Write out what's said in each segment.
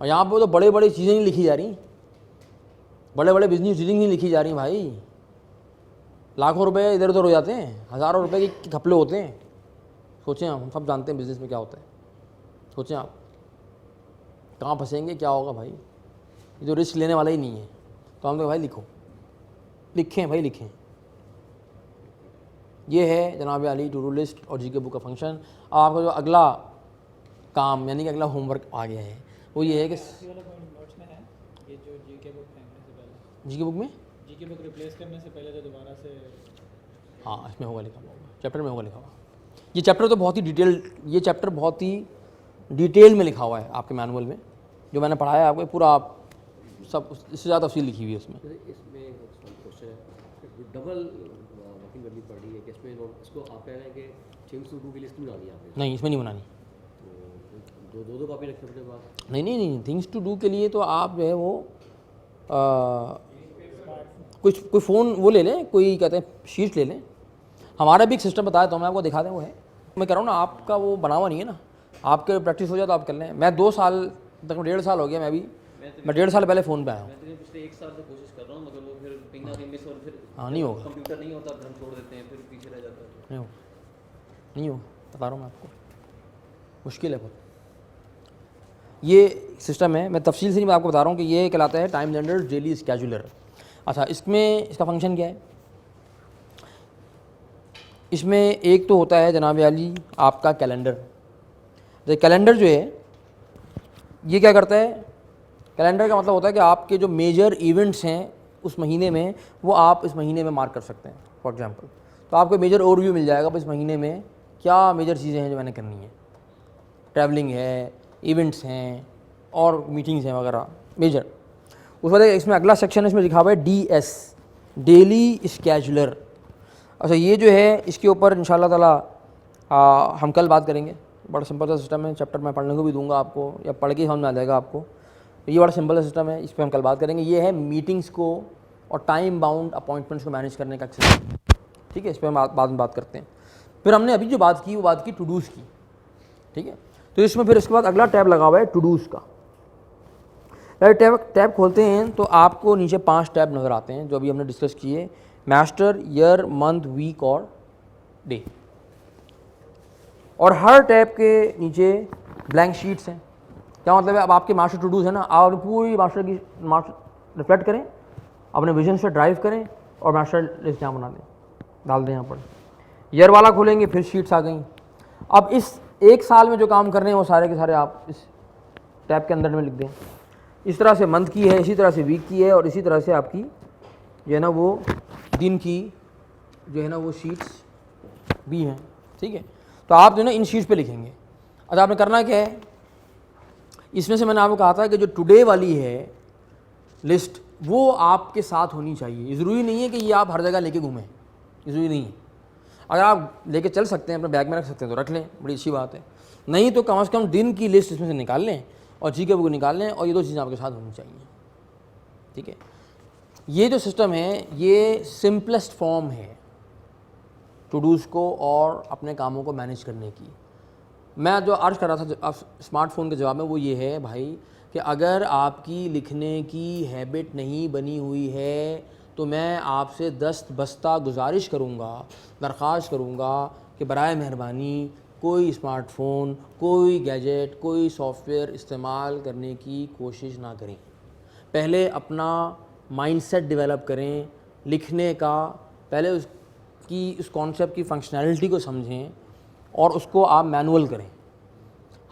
और यहाँ पे तो बड़े बड़े चीज़ें नहीं लिखी जा रही, बड़े बड़े बिजनेस डीलिंग नहीं लिखी जा रही भाई। लाखों रुपए इधर उधर हो जाते हैं, हज़ारों रुपए के घपले होते हैं। सोचें, हम सब जानते हैं बिज़नेस में क्या होता है। सोचें आप कहाँ फंसेंगे, क्या होगा भाई। ये जो रिस्क लेने वाला ही नहीं है, तो हम तो भाई लिखो, लिखें भाई लिखें। ये है जनाब अली टू डू लिस्ट और जीके बुक का फंक्शन। अब आपका जो अगला काम यानी कि अगला होमवर्क आ गया है वो ये है कि जीके बुक में जीके बुक रिप्लेस करने से पहले तो दोबारा से, हाँ इसमें होगा लिखा हुआ, चैप्टर में होगा लिखा हुआ। ये चैप्टर तो बहुत ही डिटेल, ये चैप्टर बहुत ही डिटेल में लिखा हुआ है आपके मैनुअल में, जो मैंने पढ़ाया है आपको पूरा, आप सब इससे ज़्यादा तफसील लिखी हुई है उसमें। इसमें क्वेश्चन है, डबल वर्किंग करनी पड़ रही है कि इसमें इसको आप कह रहे हैं कि थिंग्स टू डू की लिस्ट बनानी है आपने? नहीं, इसमें नहीं बनानी। तो दो कॉपी रखनी अपने पास? नहीं, थिंग्स टू डू के लिए तो आप जो है वो कोई फ़ोन वो ले लें, कोई कहते हैं शीट ले लें। हमारा भी एक सिस्टम बताया तो मैं आपको दिखा दें, वो है, मैं कह रहा हूँ ना, आपका वो बना हुआ नहीं है ना, आपके प्रैक्टिस हो जाए तो आप कर लें। मैं 2 साल तक, 1.5 साल हो गया, मैं 1.5 साल पहले फ़ोन पे आया हूँ। मैं पिछले 1 साल से कोशिश कर रहा हूँ, मगर वो फिर कहीं ना कहीं मिस, और फिर हाँ नहीं होगा, कंप्यूटर नहीं होता, फिर हम छोड़ देते हैं, फिर पीछे रह जाता है। नहीं होगा, बता रहा हूँ मैं आपको, मुश्किल है बहुत। ये सिस्टम है, मैं तफसील से नहीं, मैं आपको बता रहा हूँ कि ये कहलाता है टाइम जनरेट डेली स्केजुलर। अच्छा, इसमें इसका फंक्शन क्या है? इसमें एक तो होता है जनाब अली आपका कैलेंडर। तो कैलेंडर जो है ये क्या करता है? कैलेंडर का मतलब होता है कि आपके जो मेजर इवेंट्स हैं उस महीने में, वो आप इस महीने में मार्क कर सकते हैं। फॉर एग्जांपल, तो आपको मेजर ओवरव्यू मिल जाएगा इस महीने में क्या मेजर चीज़ें हैं जो मैंने करनी है। ट्रैवलिंग है, इवेंट्स हैं और मीटिंग्स हैं वगैरह मेजर। उस बाद इसमें अगला सेक्शन है, इसमें लिखा हुआ है DS, डेली स्केजुलर। अच्छा, ये जो है इसके ऊपर इंशाल्लाह ताला हम कल बात करेंगे। बड़ा सिंपल सा सिस्टम है, चैप्टर मैं पढ़ने को भी दूंगा आपको, या पढ़ के समझ में आ जाएगा आपको। ये बड़ा सिंपल सा सिस्टम है, इस पर हम कल बात करेंगे। ये है मीटिंग्स को और टाइम बाउंड अपॉइंटमेंट्स को मैनेज करने का सिस्टम, ठीक है। इस पर हम बाद में बात करते हैं। फिर हमने अभी जो बात की वो बात की टू डूज़ की, ठीक है। तो इसमें फिर इसके बाद अगला टैब लगा हुआ है टू डूज़ का। टैब खोलते हैं तो आपको नीचे 5 टैब नज़र आते हैं जो अभी हमने डिस्कस किए, मास्टर, ईयर, मंथ, वीक और डे। और हर टैब के नीचे ब्लैंक शीट्स हैं। क्या मतलब है? अब आपके मास्टर टू डूज़ है ना, आप पूरी मास्टर रिफ्लेक्ट करें, अपने विजन से ड्राइव करें और मास्टर लिस्ट यहाँ बना दें, डाल दें यहाँ पर। ईयर वाला खोलेंगे, फिर शीट्स आ गई। अब इस 1 साल में जो काम कर रहे हैं वो सारे के सारे आप इस टैब के अंदर में लिख दें। इस तरह से मंथ की है, इसी तरह से वीक की है, और इसी तरह से आपकी जो है ना वो दिन की जो है ना वो शीट्स भी हैं, ठीक है। तो आप जो है ना इन शीट्स पे लिखेंगे। अच्छा, आपने करना क्या है, इसमें से मैंने आपको कहा था कि जो टुडे वाली है लिस्ट वो आपके साथ होनी चाहिए। ज़रूरी नहीं है कि ये आप हर जगह लेके घूमें, ज़रूरी नहीं है। अगर आप लेके चल सकते हैं, अपने बैग में रख सकते हैं तो रख लें, बड़ी अच्छी बात है। नहीं तो कम से कम दिन की लिस्ट इसमें से निकाल लें और जीके बुक निकाल लें, और ये 2 चीज़ें आपके साथ होनी चाहिए, ठीक है। ये जो सिस्टम है ये सिंपलेस्ट फॉर्म है टू डूज़ को और अपने कामों को मैनेज करने की। मैं जो अर्ज कर रहा था स्मार्टफोन के जवाब में वो ये है भाई कि अगर आपकी लिखने की हैबिट नहीं बनी हुई है तो मैं आपसे दस्तबस्ता गुजारिश करूँगा, दरख्वास्त करूँगा कि बराए मेहरबानी कोई स्मार्टफ़ोन, कोई गैजेट, कोई सॉफ्टवेयर इस्तेमाल करने की कोशिश ना करें। पहले अपना माइंडसेट डेवलप करें लिखने का, पहले उस कॉन्सेप्ट की फंक्शनैलिटी को समझें और उसको आप मैनुअल करें।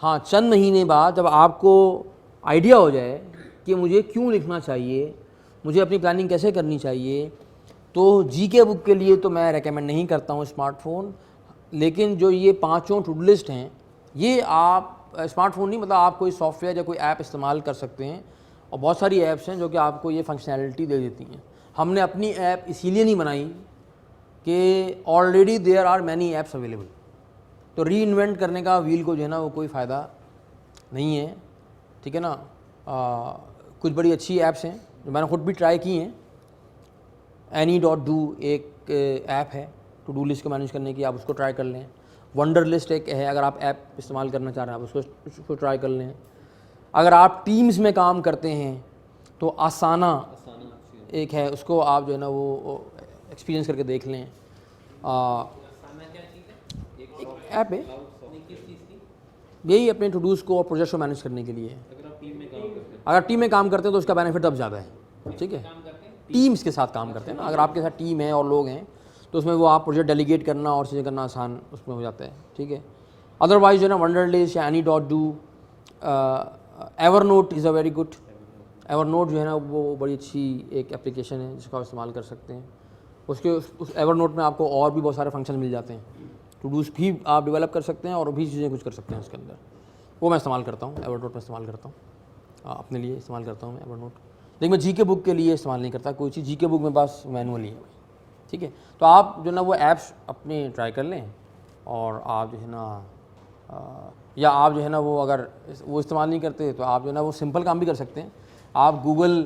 हाँ, चंद महीने बाद जब आपको आइडिया हो जाए कि मुझे क्यों लिखना चाहिए, मुझे अपनी प्लानिंग कैसे करनी चाहिए, तो जीके बुक के लिए तो मैं रेकमेंड नहीं करता हूँ स्मार्टफ़ोन। लेकिन जो ये 5 टू डू लिस्ट हैं ये आप स्मार्टफ़ोन नहीं, मतलब आप कोई सॉफ्टवेयर या कोई ऐप इस्तेमाल कर सकते हैं, और बहुत सारी ऐप्स हैं जो कि आपको ये फंक्शनैलिटी दे देती हैं। हमने अपनी ऐप इसीलिए नहीं बनाई कि already there are many apps available, तो री इन्वेंट करने का व्हील को जो है ना वो कोई फ़ायदा नहीं है, ठीक है ना। कुछ बड़ी अच्छी ऐप्स हैं जो मैंने खुद भी ट्राई की हैं। any.do एक ऐप है टू डू लिस्ट को मैनेज करने की, आप उसको ट्राई कर लें। वंडर लिस्ट एक है, अगर आप ऐप इस्तेमाल करना चाह रहे हैं आप उसको ट्राई कर लें। अगर आप टीम्स में काम करते हैं तो आसाना एक है, उसको आप जो है ना वो एक्सपीरियंस करके देख लें। एक ऐप है, यही अपने टू डूज़ को और प्रोजेक्ट्स को मैनेज करने के लिए है। अगर टीम में काम करते हैं तो उसका बेनिफिट अब ज़्यादा है, ठीक है। टीम्स के साथ काम करते हैं ना, अगर आपके साथ टीम है और लोग हैं तो उसमें वो आप प्रोजेक्ट डेलीगेट करना और चीज़ें करना आसान उसमें हो जाता है, ठीक है। अदरवाइज जो है ना वंडरलिस्ट या Any.do, Evernote is a very good. Evernote जो है ना वो बड़ी अच्छी एक एप्लीकेशन है जिसको आप इस्तेमाल कर सकते हैं। उसके उस एवरनोट में आपको और भी बहुत सारे फंक्शन मिल जाते हैं, टू डूज़ भी आप डेवलप कर सकते हैं और भी चीज़ें कुछ कर सकते हैं उसके अंदर। वो मैं इस्तेमाल करता हूँ, एवरनोट में इस्तेमाल करता हूँ, अपने लिए इस्तेमाल करता हूँ मैं एवरनोट। लेकिन मैं जीके बुक के लिए इस्तेमाल नहीं करता कोई चीज़, जीके बुक में बस मैनुअली है, ठीक है। तो आप जो ना वो ऐप्स अपने ट्राई कर लें और आप जो है ना या आप जो है ना वो अगर वो इस्तेमाल नहीं करते तो आप जो है ना वो सिंपल काम भी कर सकते हैं। आप गूगल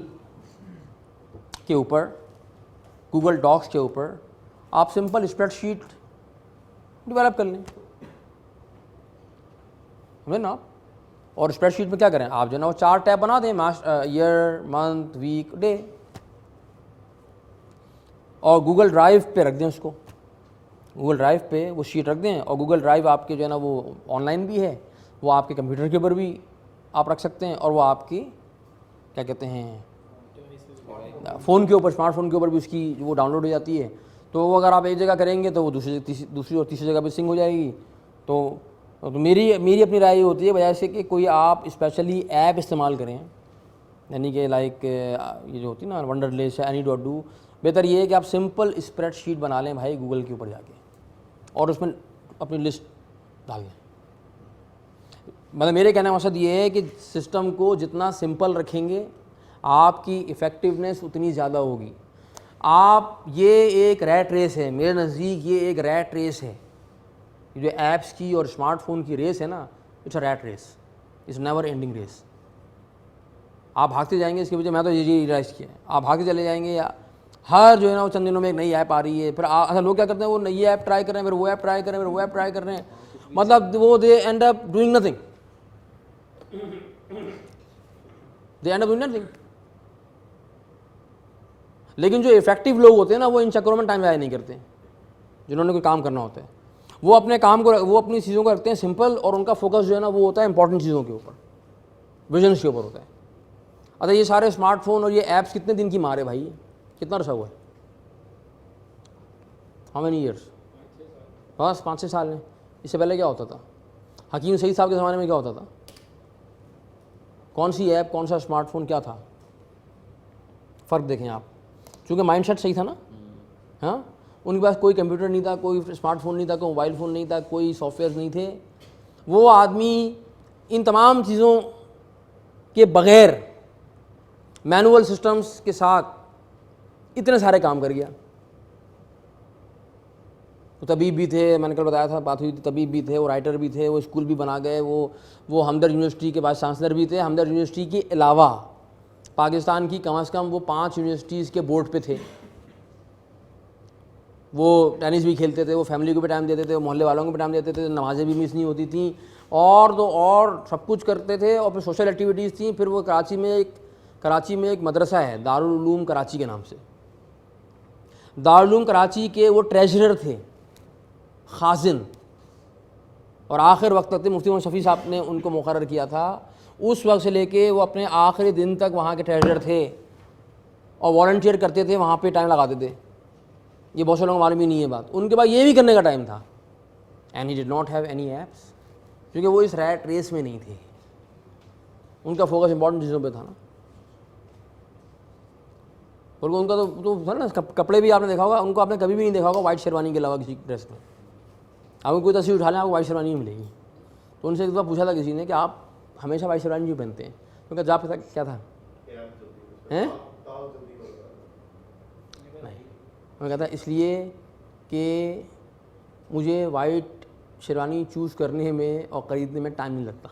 के ऊपर, गूगल डॉक्स के ऊपर आप सिंपल स्प्रेडशीट डेवलप कर लें, समझे ना आप। और स्प्रेडशीट में क्या करें आप जो है ना वो 4 टैब बना दें, ईयर, मंथ, वीक, डे, और गूगल ड्राइव पे रख दें उसको। गूगल ड्राइव पे वो शीट रख दें और गूगल ड्राइव आपके जो है ना वो ऑनलाइन भी है, वो आपके कंप्यूटर के ऊपर भी आप रख सकते हैं और वो आपकी क्या कहते हैं फ़ोन के ऊपर, स्मार्टफोन के ऊपर भी उसकी वो डाउनलोड हो जाती है। तो वो अगर आप एक जगह करेंगे तो वो दूसरी और तीसरी जगह पे सिंक हो जाएगी। तो मेरी अपनी राय ये होती है बजाय से कि कोई आप स्पेशली ऐप इस्तेमाल करें, यानी कि लाइक ये जो होती है ना वंडरलिस्ट या Any.do, बेहतर ये है कि आप सिंपल स्प्रेडशीट बना लें भाई गूगल के ऊपर जाके और उसमें अपनी लिस्ट डाल लें। मतलब मेरे कहने का मकसद ये है कि सिस्टम को जितना सिंपल रखेंगे आपकी इफ़ेक्टिवनेस उतनी ज़्यादा होगी। आप ये एक रैट रेस है, मेरे नज़दीक ये एक रैट रेस है, जो ऐप्स की और स्मार्टफोन की रेस है ना, it's a rat race, it's never ending race. आप भागते जाएंगे, इसके वजह मैं तो ये रियलाइज़ किया है, आप भागते चले जाएंगे या हर जो है ना वो चंद दिनों में एक नई ऐप आ रही है, फिर अच्छा लोग क्या करते हैं वो नई ऐप ट्राई कर रहे हैं, फिर वो ऐप ट्राई कर रहे हैं, फिर वो ऐप ट्राई कर रहे हैं, मतलब वो they end up doing nothing, they end up doing nothing. लेकिन जो इफेक्टिव लोग होते हैं ना वो इन चक्करों में टाइम ज़ाया नहीं करते, जिन्होंने कोई काम करना होता है वो अपने काम को, वो अपनी चीज़ों को रखते हैं सिंपल और उनका फोकस जो है ना वो होता है इंपॉर्टेंट चीज़ों के ऊपर, विजन्स के ऊपर होता है। अच्छा ये सारे स्मार्टफोन और ये ऐप्स कितने दिन की मार है भाई, कितना अर्सा हुआ है, हाउ मेनी ईयर्स, बस 5-6 साल हैं। इससे पहले क्या होता था, हकीम सईद साहब के ज़माने में क्या होता था, कौन सी ऐप, कौन सा स्मार्टफोन, क्या था, फ़र्क देखें आप, क्योंकि माइंडसेट सही था ना। हाँ, उनके पास कोई कंप्यूटर नहीं था, कोई स्मार्टफोन नहीं था, कोई मोबाइल फ़ोन नहीं था, कोई सॉफ्टवेयर नहीं थे। वो आदमी इन तमाम चीज़ों के बग़ैर मैनुअल सिस्टम्स के साथ इतने सारे काम कर गया। वो तबीब भी थे, मैंने कल बताया था, बात हुई थी, तबीब भी थे, वो राइटर भी थे, वो स्कूल भी बना गए, वो हमदर्द यूनिवर्सिटी के वाइस चांसलर भी थे। हमदर्द यूनिवर्सिटी के अलावा पाकिस्तान की कम से कम वो 5 यूनिवर्सिटीज़ के बोर्ड पे थे। वो टेनिस भी खेलते थे, वो फैमिली को भी टाइम देते थे, वो मोहल्ले वालों को भी टाइम देते थे, नमाज़ें भी मिस नहीं होती थी, और तो और सब कुछ करते थे। और फिर सोशल एक्टिविटीज़ थी। फिर वो कराची में एक मदरसा है दारुल उलूम कराची के नाम से, दारुल उलूम कराची के वो ट्रेजरर थे, खाजिन, और आखिर वक्त तक मुफ्ती मोहम्मद शफ़ी साहब ने उनको मुकर्रर किया था। उस वक्त से लेके वो अपने आखिरी दिन तक वहाँ के ट्रेजरर थे और वॉलंटियर करते थे, वहाँ पे टाइम लगाते थे। ये बहुत से लोगों को मालूम ही नहीं है बात। उनके पास ये भी करने का टाइम था, and he did not have any apps, क्योंकि वो इस रैट रेस में नहीं थे, उनका फोकस इंपॉर्टेंट चीज़ों पे था ना। और उनका तो था ना, कपड़े भी आपने देखा होगा, उनको आपने कभी भी नहीं देखा होगा वाइट शेरवानी के अलावा किसी ड्रेस में। आपको कोई तस्वीर उठा लें आपको वाइट शेरवानी मिलेगी। तो उनसे एक बार पूछा था किसी ने कि आप हमेशा वाइट शेरवानी क्यों पहनते हैं, तो क्या पता क्या था, हैं नहीं, मैं कहता इसलिए कि मुझे वाइट शेरवानी चूज़ करने में और ख़रीदने में टाइम नहीं लगता।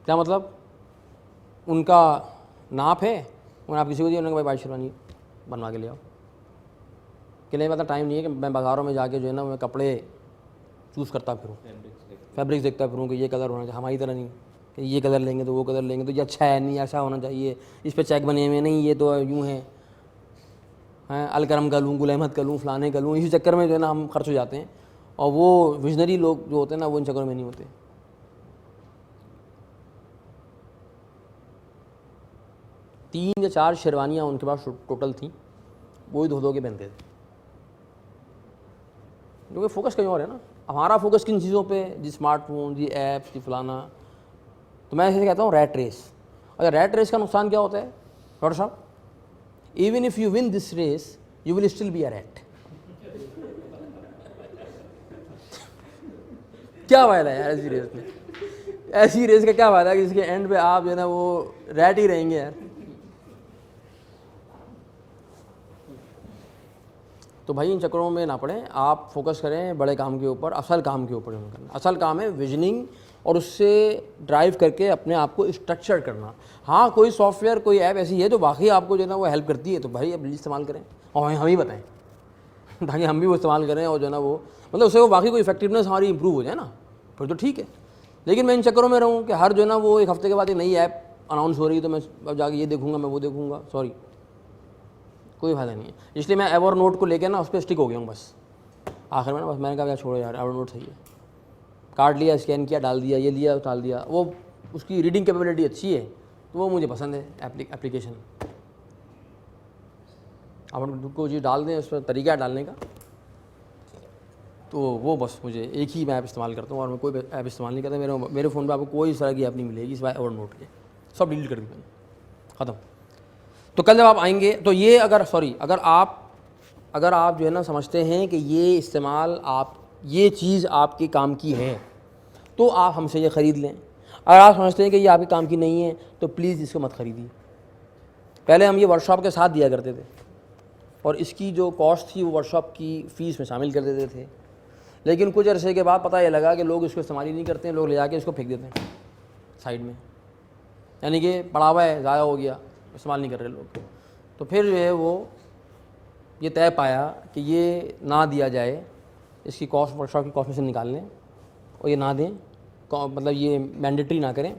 क्या मतलब, उनका नाप है, उन्हें आप किसी को दिए, उन्होंने वाइट शेरवानी बनवा के ले आओ, कि नहीं, मतलब टाइम नहीं है कि मैं बाज़ारों में जाके जो है ना मैं कपड़े चूज़ करता फिरूँ, फैब्रिक्स देखता फिरूँ कि ये कलर होना चाहिए, हमारी तरह नहीं कि ये कलर लेंगे तो वो कलर लेंगे तो ये अच्छा है, नहीं ऐसा होना चाहिए, इस पर चेक बने हुए, नहीं ये तो यूँ है, अलकरम का लूँ, गुल अहमद का लूँ, फलाने का लूँ, इसी चक्कर में जो है ना हम खर्च हो जाते हैं। और वो विजनरी लोग जो होते हैं ना वो इन चक्करों में नहीं होते। 3 या 4 शेरवानियाँ उनके पास टोटल थी, वो ही धो के पहनते थे, क्योंकि फोकस कहीं और है ना। हमारा फोकस किन चीज़ों पे, जी स्मार्टफोन, जी ऐप्स, जी फलाना। तो मैं ऐसे कहता हूँ रैट रेस। अगर रैट रेस का नुकसान क्या होता है डॉक्टर साहब, even if you win this race you will still be a rat. क्या फायदा है यार ऐसी रेस में, ऐसी रेस का क्या फायदा है कि जिसके एंड पे आप जो है ना वो रैट ही रहेंगे यार। तो भाई इन चक्करों में ना पड़ें, आप फोकस करें बड़े काम के ऊपर, असल काम के ऊपर करना। असल काम है विजनिंग और उससे ड्राइव करके अपने आप को स्ट्रक्चर करना। हाँ कोई सॉफ्टवेयर, कोई ऐप ऐसी है जो वाकई आपको जो है ना वो हेल्प करती है, तो भाई अब इस्तेमाल करें और हम ही बताएं ताकि हम भी वो इस्तेमाल करें और जो है ना वो मतलब उससे वो वाकई कोई इफेक्टिवनेस हमारी इंप्रूव हो जाए ना, फिर तो ठीक है। लेकिन मैं इन चक्करों में रहूँ कि हर जो है ना वो एक हफ्ते के बाद एक नई ऐप अनाउंस हो रही है तो मैं अब जाके ये देखूँगा, मैं वो देखूँगा, सॉरी कोई फायदा नहीं है। इसलिए मैं एवर नोट को लेकर ना उस पर स्टिक हो गया हूँ बस। आखिर में ना बस मैंने कहा यार छोड़ो यार, एवर नोट सही है, कार्ड लिया, स्कैन किया, डाल दिया, ये लिया डाल दिया, वो उसकी रीडिंग कैपेबिलिटी अच्छी है तो वो मुझे पसंद है एप्लीकेशन। आप उनको चीज़ डाल दें, उस पर तरीका है डालने का, तो वो बस मुझे एक ही मैं ऐप इस्तेमाल करता हूँ और मैं कोई ऐप इस्तेमाल नहीं करता। मेरे फ़ोन पे आपको कोई इस तरह की ऐप नहीं मिलेगी सिवाय एवर नोट के, सब डिलीट कर दी मैंने, ख़त्म। तो कल जब आप आएंगे तो ये अगर आप जो है ना समझते हैं कि ये इस्तेमाल आप ये चीज़ आपके काम की है तो आप हमसे ये ख़रीद लें। अगर आप समझते हैं कि ये आपके काम की नहीं है तो प्लीज़ इसको मत ख़रीदिए। पहले हम ये वर्कशॉप के साथ दिया करते थे और इसकी जो कॉस्ट थी वो वर्कशॉप की फ़ीस में शामिल कर देते थे, लेकिन कुछ अरसे के बाद पता ये लगा कि लोग इसको इस्तेमाल ही नहीं करते हैं, लोग ले जाके इसको फेंक देते हैं साइड में, यानी कि पड़ा हुआ है, ज़ाया हो गया, इस्तेमाल नहीं कर रहे लोग। तो फिर जो है वो ये तय पाया कि ये ना दिया जाए, इसकी कॉस्ट वर्कशॉप की कॉस्ट में से निकाल लें और ये ना दें, मतलब ये मैंडेटरी ना करें,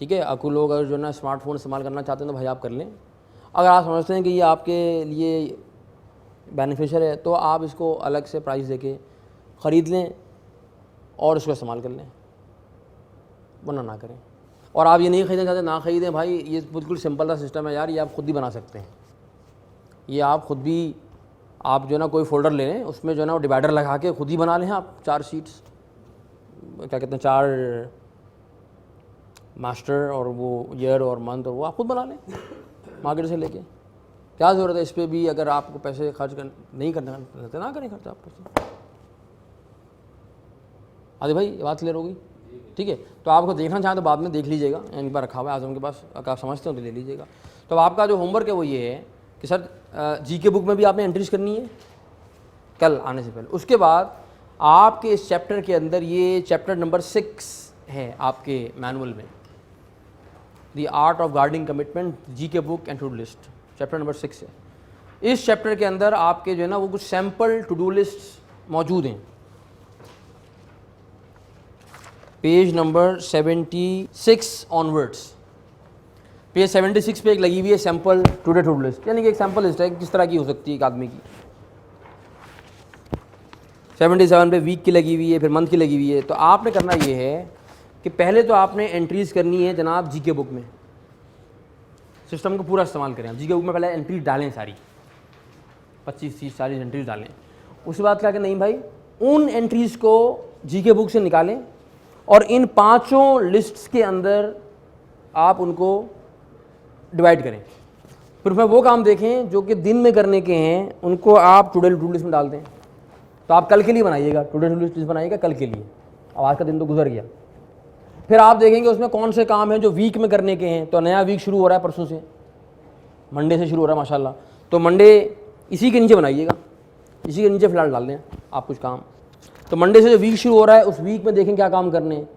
ठीक है। आपको लोग अगर जो है ना स्मार्टफोन इस्तेमाल करना चाहते हैं तो भाई आप कर लें। अगर आप समझते हैं कि ये आपके लिए बेनिफिशियल है तो आप इसको अलग से प्राइस देके ख़रीद लें और इसको इस्तेमाल कर लें, वरना ना करें। और आप ये नहीं ख़रीदना चाहते ना ख़रीदें भाई, ये बिल्कुल सिंपल सा सिस्टम है यार, ये आप ख़ुद भी बना सकते हैं। ये आप ख़ुद भी, आप जो है ना कोई फ़ोल्डर ले लें, उसमें जो है ना वो डिवाइडर लगा के ख़ुद ही बना लें आप 4 शीट्स, क्या कहते हैं 4 मास्टर और वो ईयर और मंथ, और वो आप खुद बना लें मार्केट से लेके। क्या ज़रूरत है इस पर भी, अगर आपको पैसे खर्च नहीं करना तो ना करें खर्च आप पैसे। आदि भाई ये बात क्लियर होगी, ठीक है। तो आपको देखना चाहें तो बाद में देख लीजिएगा, इन पर रखा हुआ है आजम के पास, अगर आप समझते हो तो ले लीजिएगा। तो आपका जो होमवर्क है वो ये है कि सर जीके बुक में भी आपने एंट्रीज करनी है कल आने से पहले। उसके बाद आपके इस चैप्टर के अंदर, ये चैप्टर नंबर 6 है आपके मैनुअल में, the art of guarding commitment, GK book and to do list, chapter number 6 है। इस चैप्टर के अंदर आपके जो है ना वो कुछ सैम्पल टू डू लिस्ट मौजूद हैं। पेज नंबर 76 ऑनवर्ड्स, पेज 76 पे एक लगी हुई है सैम्पल टू डू लिस्ट, यानी कि एक सैम्पल लिस्ट है किस तरह की हो सकती है एक आदमी की। 77 पे वीक की लगी हुई है, फिर मंथ की लगी हुई है। तो आपने करना ये है कि पहले तो आपने एंट्रीज़ करनी है जनाब जीके बुक में, सिस्टम को पूरा इस्तेमाल करें। आप जीके बुक में पहले एंट्रीज डालें, सारी 25, 30, 40 एंट्रीज डालें। उसके बाद क्या कि नहीं भाई, उन एंट्रीज़ को जीके बुक से निकालें और इन 5 लिस्ट्स के अंदर आप उनको डिवाइड करें। फिर उसमें वो काम देखें जो कि दिन में करने के हैं, उनको आप टुडे टू लिस्ट में डाल दें। तो आप कल के लिए बनाइएगा, टुडे टू लिस्ट बनाइएगा कल के लिए, अब आज का दिन तो गुजर गया। फिर आप देखेंगे उसमें कौन से काम हैं जो वीक में करने के हैं। तो नया वीक शुरू हो रहा है परसों से, मंडे से शुरू हो रहा है माशाल्लाह, तो मंडे इसी के नीचे बनाइएगा, इसी के नीचे फ़िलहाल डाल दें आप कुछ काम। तो मंडे से जो वीक शुरू हो रहा है उस वीक में देखें क्या काम करने हैं,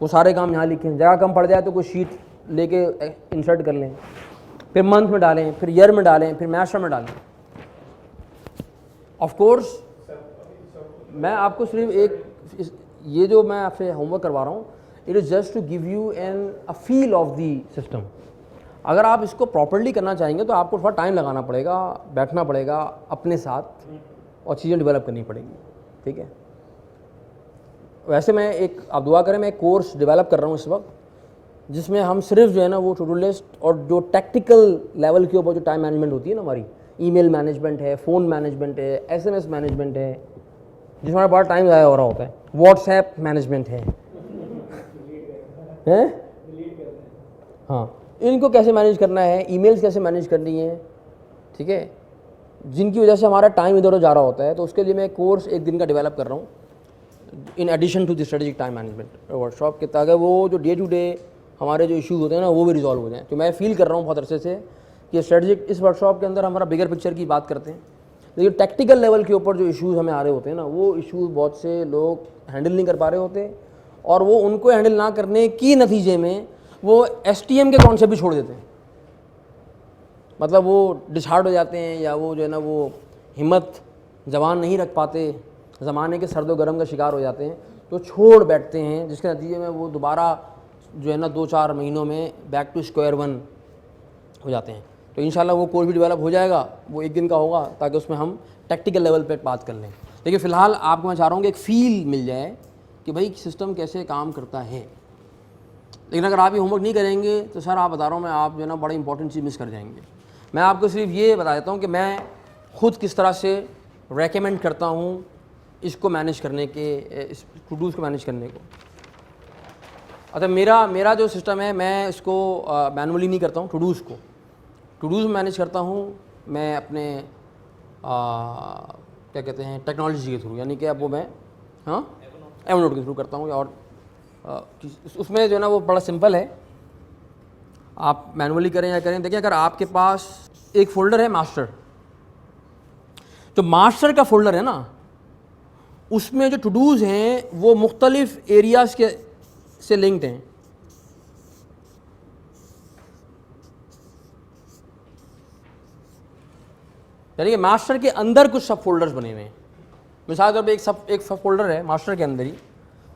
वो सारे काम यहाँ लिखें। जगह कम पड़ जाए तो कोई शीट लेके इंसर्ट कर लें, फिर मंथ में डालें, फिर ईयर में डालें, फिर मैस्टर में डालें। ऑफ कोर्स मैं आपको सिर्फ एक ये जो मैं आपसे होमवर्क करवा रहा हूँ, it is just to give you a feel of the system. अगर आप इसको प्रॉपरली करना चाहेंगे तो आपको थोड़ा टाइम लगाना पड़ेगा, बैठना पड़ेगा अपने साथ और चीज़ें डेवलप करनी पड़ेंगी, ठीक है। वैसे मैं आप दुआ करें, मैं एक कोर्स डेवलप कर रहा हूँ इस वक्त, जिसमें हम सिर्फ जो है ना वो टू डू लिस्ट और जो टेक्निकल लेवल के ऊपर जो टाइम मैनेजमेंट होती है ना हमारी, ईमेल मैनेजमेंट है, फ़ोन मैनेजमेंट है, SMS मैनेजमेंट है, जिसमें हमारा बड़ा टाइम ज़ाया हो रहा होता है, व्हाट्सएप मैनेजमेंट है, हाँ, इनको कैसे मैनेज करना है, ईमेल्स कैसे मैनेज करनी है, ठीक है, जिनकी वजह से हमारा टाइम इधर उधर जा रहा होता है। तो उसके लिए मैं कोर्स एक दिन का डेवलप कर रहा हूँ in addition to the strategic time management workshop के, ताकि वो जो डे टू डे हमारे जो इश्यूज होते हैं ना वो भी रिजॉल्व हो जाएं। तो मैं फील कर रहा हूँ बहुत अरसे से कि स्ट्रेटेजिक इस वर्कशॉप के अंदर हमारा बिगर पिक्चर की बात करते हैं, लेकिन टेक्निकल लेवल के ऊपर जो इश्यूज़ हमें आ रहे होते हैं ना, वो इश्यूज़ बहुत से लोग हैंडल नहीं कर पा रहे होते, और वो उनको हैंडल ना करने की नतीजे में वो STM के कॉन्सेप्ट भी छोड़ देते हैं। मतलब वो डिसहार्ड हो जाते हैं, या वो जो है ना वो हिम्मत जवान नहीं रख पाते, ज़माने के सर्दो गर्म का शिकार हो जाते हैं, तो छोड़ बैठते हैं, जिसके नतीजे में वो दोबारा जो है ना 2-4 महीनों में बैक टू स्क्वायर वन हो जाते हैं। तो इंशाल्लाह वो कोर्स भी डेवलप हो जाएगा, वो एक दिन का होगा, ताकि उसमें हम टेक्निकल लेवल पे बात कर लें। लेकिन फ़िलहाल आपको मैं चाह रहा हूँ कि एक फ़ील मिल जाए कि भाई सिस्टम कैसे काम करता है। लेकिन अगर आप ये होमवर्क नहीं करेंगे तो सर आप बता रहा हूँ मैं, आप जो है ना बड़ी इंपॉर्टेंट चीज़ मिस कर जाएंगे। मैं आपको सिर्फ ये बता देता हूँ कि मैं ख़ुद किस तरह से रेकमेंड करता हूँ इसको मैनेज करने के, इस टू डूज़ को मैनेज करने को। अच्छा, मेरा जो सिस्टम है, मैं इसको मैनुअली नहीं करता हूँ, टू डूज़ में मैनेज करता हूँ मैं अपने क्या कहते हैं टेक्नोलॉजी के थ्रू, यानी कि अब वो मैं एवरनोट के थ्रू करता हूँ। और उसमें जो है ना वो बड़ा सिंपल है, आप मैनुअली करें या करें। देखिए, अगर आपके पास एक फ़ोल्डर है मास्टर, तो मास्टर का फ़ोल्डर है ना, उसमें जो टू डूज़ हैं वो मुख्तलिफ एरियाज़ के से लिंक्ड हैं। यानी कि मास्टर के अंदर कुछ सब फोल्डर्स बने हुए हैं। मिसाल के तौर पर एक सब फोल्डर है मास्टर के अंदर ही,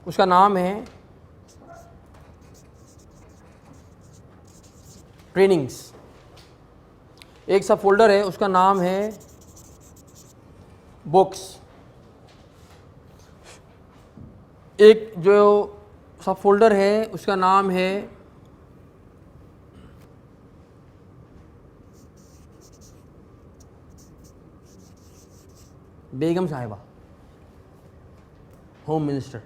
उसका नाम है ट्रेनिंग्स। एक सब फोल्डर है उसका नाम है बुक्स। एक जो सब फोल्डर है उसका नाम है बेगम साहिबा, होम मिनिस्टर।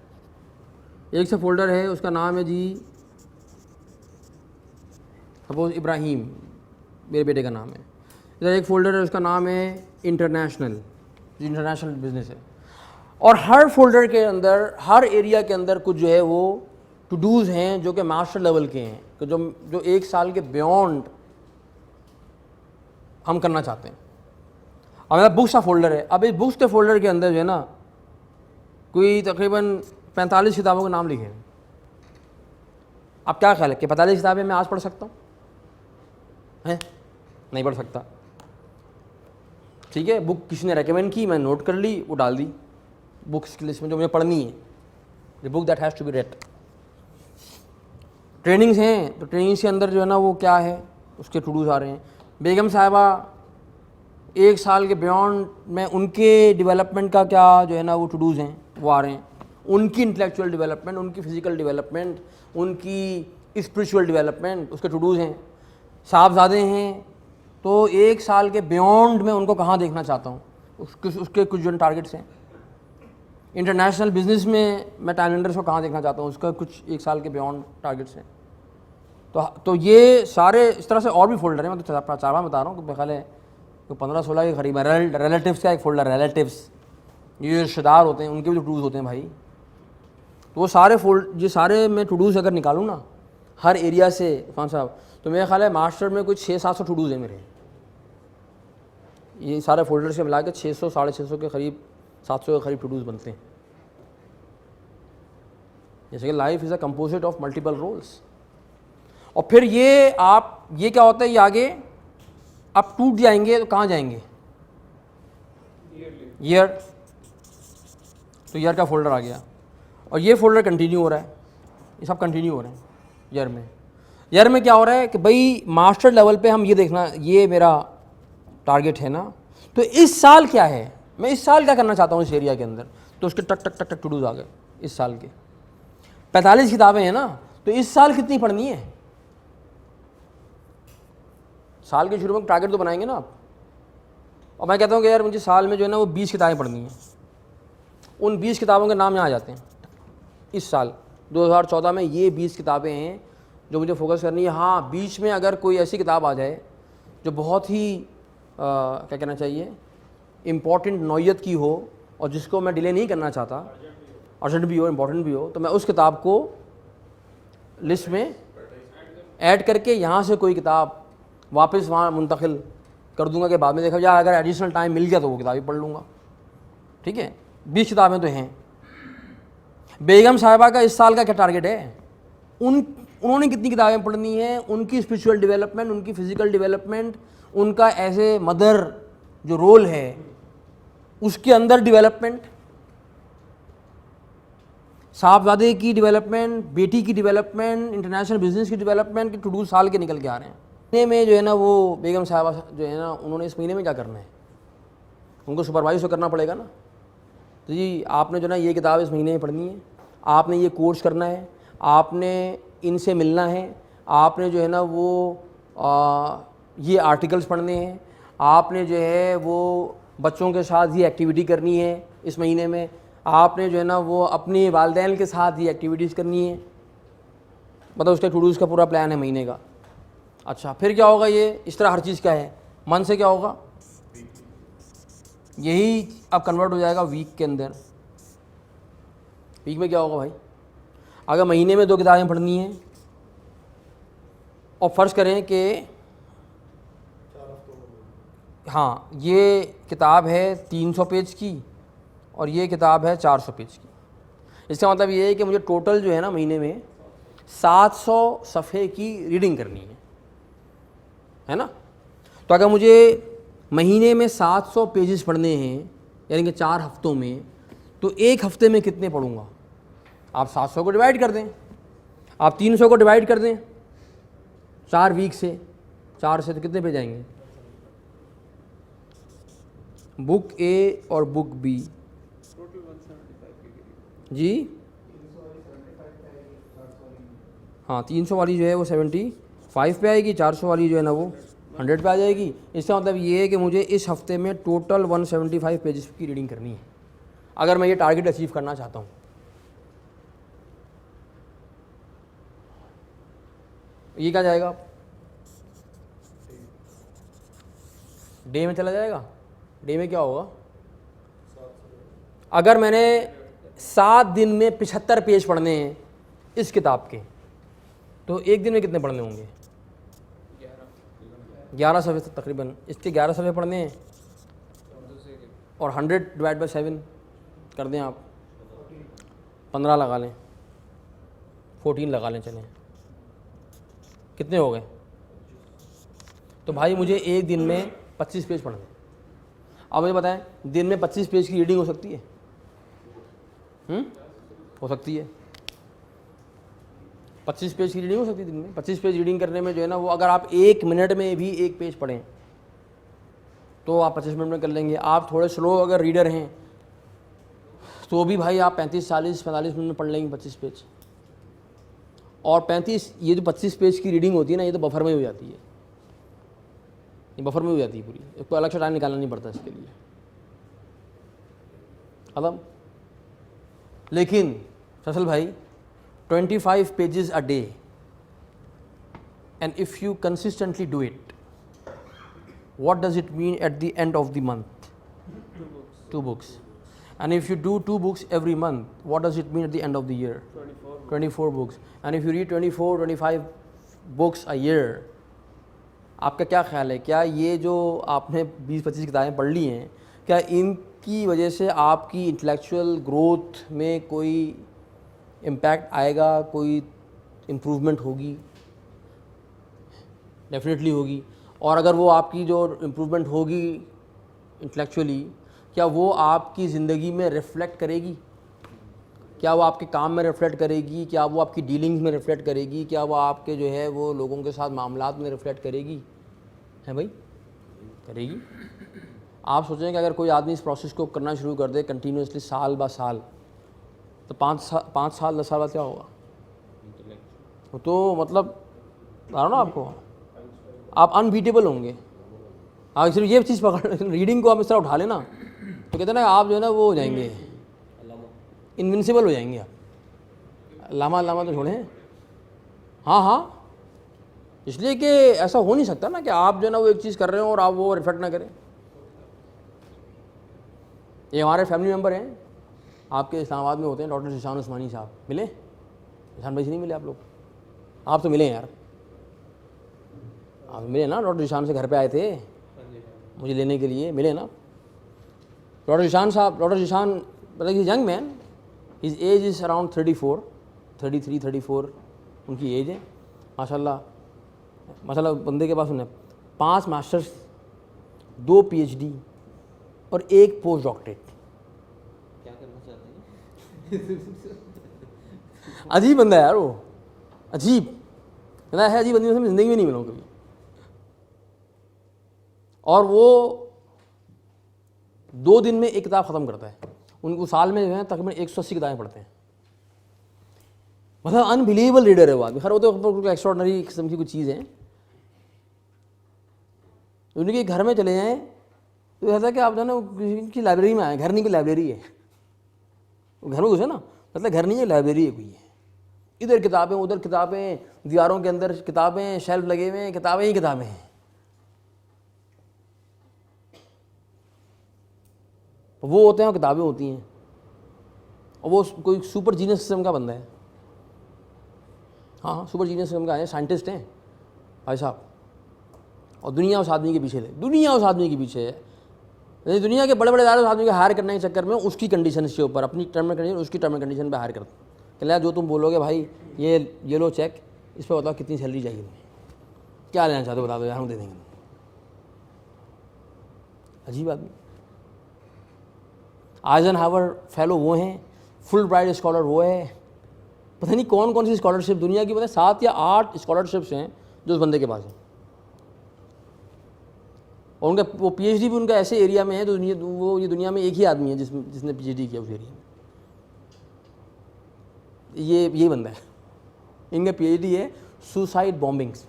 एक सब फोल्डर है उसका नाम है जी सपोज इब्राहिम, मेरे बेटे का नाम है। इधर एक फ़ोल्डर है उसका नाम है इंटरनेशनल बिजनेस है। और हर फोल्डर के अंदर, हर एरिया के अंदर कुछ जो है वो टू डूज़ हैं जो कि मास्टर लेवल के हैं, कि जो 1 साल के बियॉन्ड हम करना चाहते हैं। अब मेरा बुक्स का फ़ोल्डर है। अब इस बुक्स के फ़ोल्डर के अंदर जो है ना कोई तकरीबन 45 किताबों के नाम लिखे हैं। अब क्या ख्याल है कि 45 किताबें मैं आज पढ़ सकता हूँ? है नहीं पढ़ सकता। ठीक है, बुक किसी ने रेकमेंड की, मैं नोट कर ली, वो डाल दी बुक्स की लिस्ट में जो मुझे पढ़नी है, the book that has to be read. Trainings हैं, तो ट्रेनिंग्स के अंदर जो है ना वो क्या है, उसके टू डूज़ आ रहे हैं। बेगम साहिबा 1 साल के बियॉन्ड में उनके डेवलपमेंट का क्या जो है ना वो टू डूज़ हैं वो आ रहे हैं। उनकी इंटेलेक्चुअल डेवलपमेंट, उनकी फ़िज़िकल डेवलपमेंट, उनकी स्पिरिचुअल डेवलपमेंट, उसके टू डूज़ हैं। साहबजादे हैं तो 1 साल के बियॉन्ड में उनको कहाँ देखना चाहता हूँ, उसके कुछ जो टारगेट्स हैं। इंटरनेशनल बिजनेस में मैं टाइलेंडर्स को कहाँ देखना चाहता हूँ, उसका कुछ 1 साल के बियॉन्ड टारगेट्स हैं। तो ये सारे इस तरह से और भी फोल्डर हैं। मैं तो 4 बता रहा हूँ, मेरे ख्याल है तो 15-16 के करीब है। रिलेटिव्स का एक फ़ोल्डर, रिलेटिव्स ये रिश्तेदार होते हैं, उनके भी जो टू डूज़ होते हैं भाई। तो वो सारे ये सारे मैं टू डूज़ अगर निकालूँ ना हर एरिया से इरफान साहब, तो मेरा ख्याल है मास्टर में कुछ 600-700 टू डूज़ हैं मेरे। ये सारे फोल्डर से मिला के 600-650 के करीब, 700 के करीब टू डूज़ बनते हैं। जैसे कि life is a composite of multiple roles. और फिर ये क्या होता है, ये आगे आप टूट जाएंगे तो कहाँ जाएंगे, ईयर। तो ईयर का फोल्डर आ गया। और ये फोल्डर कंटिन्यू हो रहा है, ये सब कंटिन्यू हो रहे हैं ईयर में। ईयर में क्या हो रहा है कि भाई मास्टर लेवल पे हम ये देखना, ये मेरा टारगेट है ना, तो इस साल क्या है, मैं इस साल क्या करना चाहता हूँ इस एरिया के अंदर, तो उसके टक टक टक टक टू डूज आ गए। इस साल के 45 किताबें हैं ना, तो इस साल कितनी पढ़नी है, साल के शुरू में टारगेट तो बनाएंगे ना आप। और मैं कहता हूँ कि यार मुझे साल में जो है ना वो 20 किताबें पढ़नी हैं, उन 20 किताबों के नाम यहाँ आ जाते हैं। इस साल 2014 में ये 20 किताबें हैं जो मुझे फोकस करनी है। हाँ, बीच में अगर कोई ऐसी किताब आ जाए जो बहुत ही क्या कहना चाहिए इम्पॉर्टेंट नौयत की हो और जिसको मैं डिले नहीं करना चाहता, अर्जेंट भी हो इम्पॉर्टेंट भी हो, तो मैं उस किताब को लिस्ट में ऐड करके यहाँ से कोई किताब वापस वहाँ मुंतकिल कर दूंगा कि बाद में देखा जाए अगर एडिशनल टाइम मिल गया तो वो किताब ही पढ़ लूँगा। ठीक है, 20 किताबें तो हैं। बेगम साहिबा का इस साल का क्या टारगेट है, उन्होंने कितनी किताबें पढ़नी है, उनकी स्पिरिचुअल डेवलपमेंट, उनकी फिजिकल डेवलपमेंट, उनका एज ए मदर जो रोल है उसके अंदर डेवलपमेंट, साहबजादे की डेवलपमेंट, बेटी की डेवलपमेंट, इंटरनेशनल बिजनेस की डेवलपमेंट के टू डू साल के निकल के आ रहे हैं। महीने में जो है ना वो बेगम साहिबा जो है ना उन्होंने इस महीने में क्या करना है, उनको सुपरवाइज तो करना पड़ेगा ना। तो जी आपने जो ना ये किताब इस महीने में पढ़नी है, आपने ये कोर्स करना है, आपने इनसे मिलना है, आपने जो है ना वो ये आर्टिकल्स पढ़ने हैं, आपने जो है वो बच्चों के साथ ये एक्टिविटी करनी है इस महीने में, आपने जो है ना वो अपने वालिदैन के साथ ये एक्टिविटीज़ करनी है। मतलब उसका टू डूज़ का पूरा प्लान है महीने का। अच्छा, फिर क्या होगा, ये इस तरह हर चीज़ का है। मन से क्या होगा, यही अब कन्वर्ट हो जाएगा वीक के अंदर। वीक में क्या होगा भाई, अगर महीने में 2 किताबें पढ़नी हैं और फ़र्ज़ करें कि हाँ ये किताब है 300 पेज की और ये किताब है 400 पेज की, इसका मतलब ये है कि मुझे टोटल जो है ना महीने में 700 सफ़े की रीडिंग करनी है ना। तो अगर मुझे महीने में 700 पेजेस पढ़ने हैं यानी कि 4 हफ्तों में, तो एक हफ्ते में कितने पढ़ूँगा। आप 700 को डिवाइड कर दें, आप 300 को डिवाइड कर दें 4 वीक से, 4 से तो कितने पे जाएंगे, बुक ए और बुक बी जी। हाँ, 300 वाली जो है वो 75 पे आएगी, 400 वाली जो है ना वो 100 पे आ जाएगी। इसका मतलब ये है कि मुझे इस हफ्ते में टोटल 175 पेजेस की रीडिंग करनी है अगर मैं ये टारगेट अचीव करना चाहता हूँ। ये क्या जाएगा, डे में चला जाएगा। डे में क्या होगा, अगर मैंने 7 दिन में 75 पेज पढ़ने हैं इस किताब के, तो एक दिन में कितने पढ़ने होंगे, 11 सफ़े तकरीबन। इसके 11 सफ़े पढ़ने हैं और 100 डिवाइड बाई 7 कर दें आप, 15 लगा लें, 14 लगा लें, चलें कितने हो गए। तो भाई मुझे एक दिन में 25 पेज पढ़ने। अब मुझे बताएं, दिन में 25 पेज की रीडिंग हो सकती है? हो सकती है। 25 पेज की रीडिंग हो सकती है दिन में। 25 पेज रीडिंग करने में जो है ना वो अगर आप 1 मिनट में भी 1 पेज पढ़ें तो आप 25 मिनट में कर लेंगे। आप थोड़े स्लो अगर रीडर हैं तो भी भाई आप 45 मिनट में पढ़ लेंगे 25 पेज। और 35 ये जो 25 पेज की रीडिंग होती है ना, ये तो बफर में हो जाती है, ये बफर में हो जाती है पूरी, इसको अलग से टाइम निकालना नहीं पड़ता इसके लिए। खत्म। लेकिन फैसल भाई 25 pages a day, and if you consistently do it, what does it mean at the end of the month? 2 books. And if you do 2 books every month, what does it mean at the end of the year? 24 books. And if you read 24-25 books a year, आपका क्या ख्याल है, क्या ये जो आपने 20-25 किताबें पढ़ ली हैं, क्या इनकी वजह से आपकी इंटेलेक्चुअल ग्रोथ में कोई इम्पैक्ट आएगा, कोई इम्प्रूवमेंट होगी? डेफिनेटली होगी। और अगर वो आपकी जो इम्प्रूवमेंट होगी इंटेलेक्चुअली, क्या वो आपकी ज़िंदगी में रिफ्लेक्ट करेगी? क्या वो आपके काम में रिफ्लेक्ट करेगी, क्या वो आपकी डीलिंग्स में रिफ्लेक्ट करेगी, क्या वो आपके जो है वो लोगों के साथ मामलात में रिफ्लेक्ट करेगी? है भाई, करेगी। आप सोचें कि अगर कोई आदमी इस प्रोसेस को करना शुरू कर दे कंटिन्यूसली साल बा साल, तो 5 साल 10 साल बाद क्या होगा? तो मतलब बता रहा ना आपको, आप अनबीटेबल होंगे। आप सिर्फ ये चीज़ पकड़, रीडिंग को आप इस तरह उठा लेना तो कहते हैं ना आप जो है ना वो हो जाएंगे, इनविंसिबल हो जाएंगे आप। लामा लामा तो छोड़ें, हाँ हाँ, इसलिए कि ऐसा हो नहीं सकता ना कि आप जो है ना वो एक चीज़ कर रहे हो और आप वो रिफ्लेक्ट ना करें। ये हमारे फैमिली मेम्बर हैं, आपके इस्लामाबाद में होते हैं, डॉक्टर ज़ीशान उस्मानी साहब। मिले? ज़ीशान भाई से नहीं मिले आप लोग? आप तो मिले यार, आप मिले ना? डॉक्टर ज़ीशान से घर पे आए थे मुझे लेने के लिए, मिले ना? डॉक्टर ज़ीशान साहब, डॉक्टर ज़ीशान मतलब young man, his age is around 33-34 उनकी एज है। माशाल्लाह बंदे के पास उन्हें 5 मास्टर्स, 2 PhD और 1 पोस्ट डॉक्टरेट। क्या करना चाहते हैं? अजीब बंदा है यार वो, अजीब कहना है, अजीब बंदी से ज़िंदगी में नहीं मिला कभी। और वो 2 दिन में एक किताब ख़त्म करता है। उनको साल में जो है तकरीबन 180 किताबें पढ़ते हैं। मतलब अनबिलीवेबल रीडर है वो आदमी। खैर वो तो एक्स्ट्रॉर्डनरी किस्म की कुछ चीज़ है। उनके घर में चले जाएँ तो ऐसा कि आप जो है ना किसी की लाइब्रेरी में आए, घर नहीं की लाइब्रेरी है। घर में घुसे ना, मतलब घर नहीं है, लाइब्रेरी है कोई है। इधर किताबें, उधर किताबें, दीवारों के अंदर किताबें, शेल्फ लगे हुए हैं, किताबें ही किताबें हैं। वो होते हैं और किताबें होती हैं। और वो कोई सुपर जीनियस किस्म का बंदा है। हाँ, सुपर जीनियस किस्म का है, साइंटिस्ट हैं भाई साहब। और दुनिया उस आदमी के पीछे है, दुनिया उस आदमी के पीछे है। दुनिया के बड़े बड़े इदारे उस आदमी को हायर करने के चक्कर में उसकी कंडीशन के ऊपर, अपनी टर्म एंड कंडीशन, उसकी टर्म एंड कंडीशन पर हायर करते हैं। क्या जो तुम बोलोगे भाई ये लो चेक, इस पर बताओ कितनी सैलरी चाहिए तुम्हें, क्या लेना चाहते हो बता दो यार, हम दे देंगे। अजीब आदमी। आइजनहावर फेलो वो हैं, फुल ब्राइट स्कॉलर वो है, पता नहीं कौन कौन सी स्कॉलरशिप दुनिया की, पता 7 या 8 स्कॉलरशिप्स हैं जो उस बंदे के पास हैं। और उनका वो PhD भी उनका ऐसे एरिया में है तो ये दुनिया में एक ही आदमी है जिसने PhD किया उस एरिया में। ये बंदा है। इनका PhD है सुसाइड बॉम्बिंग्स।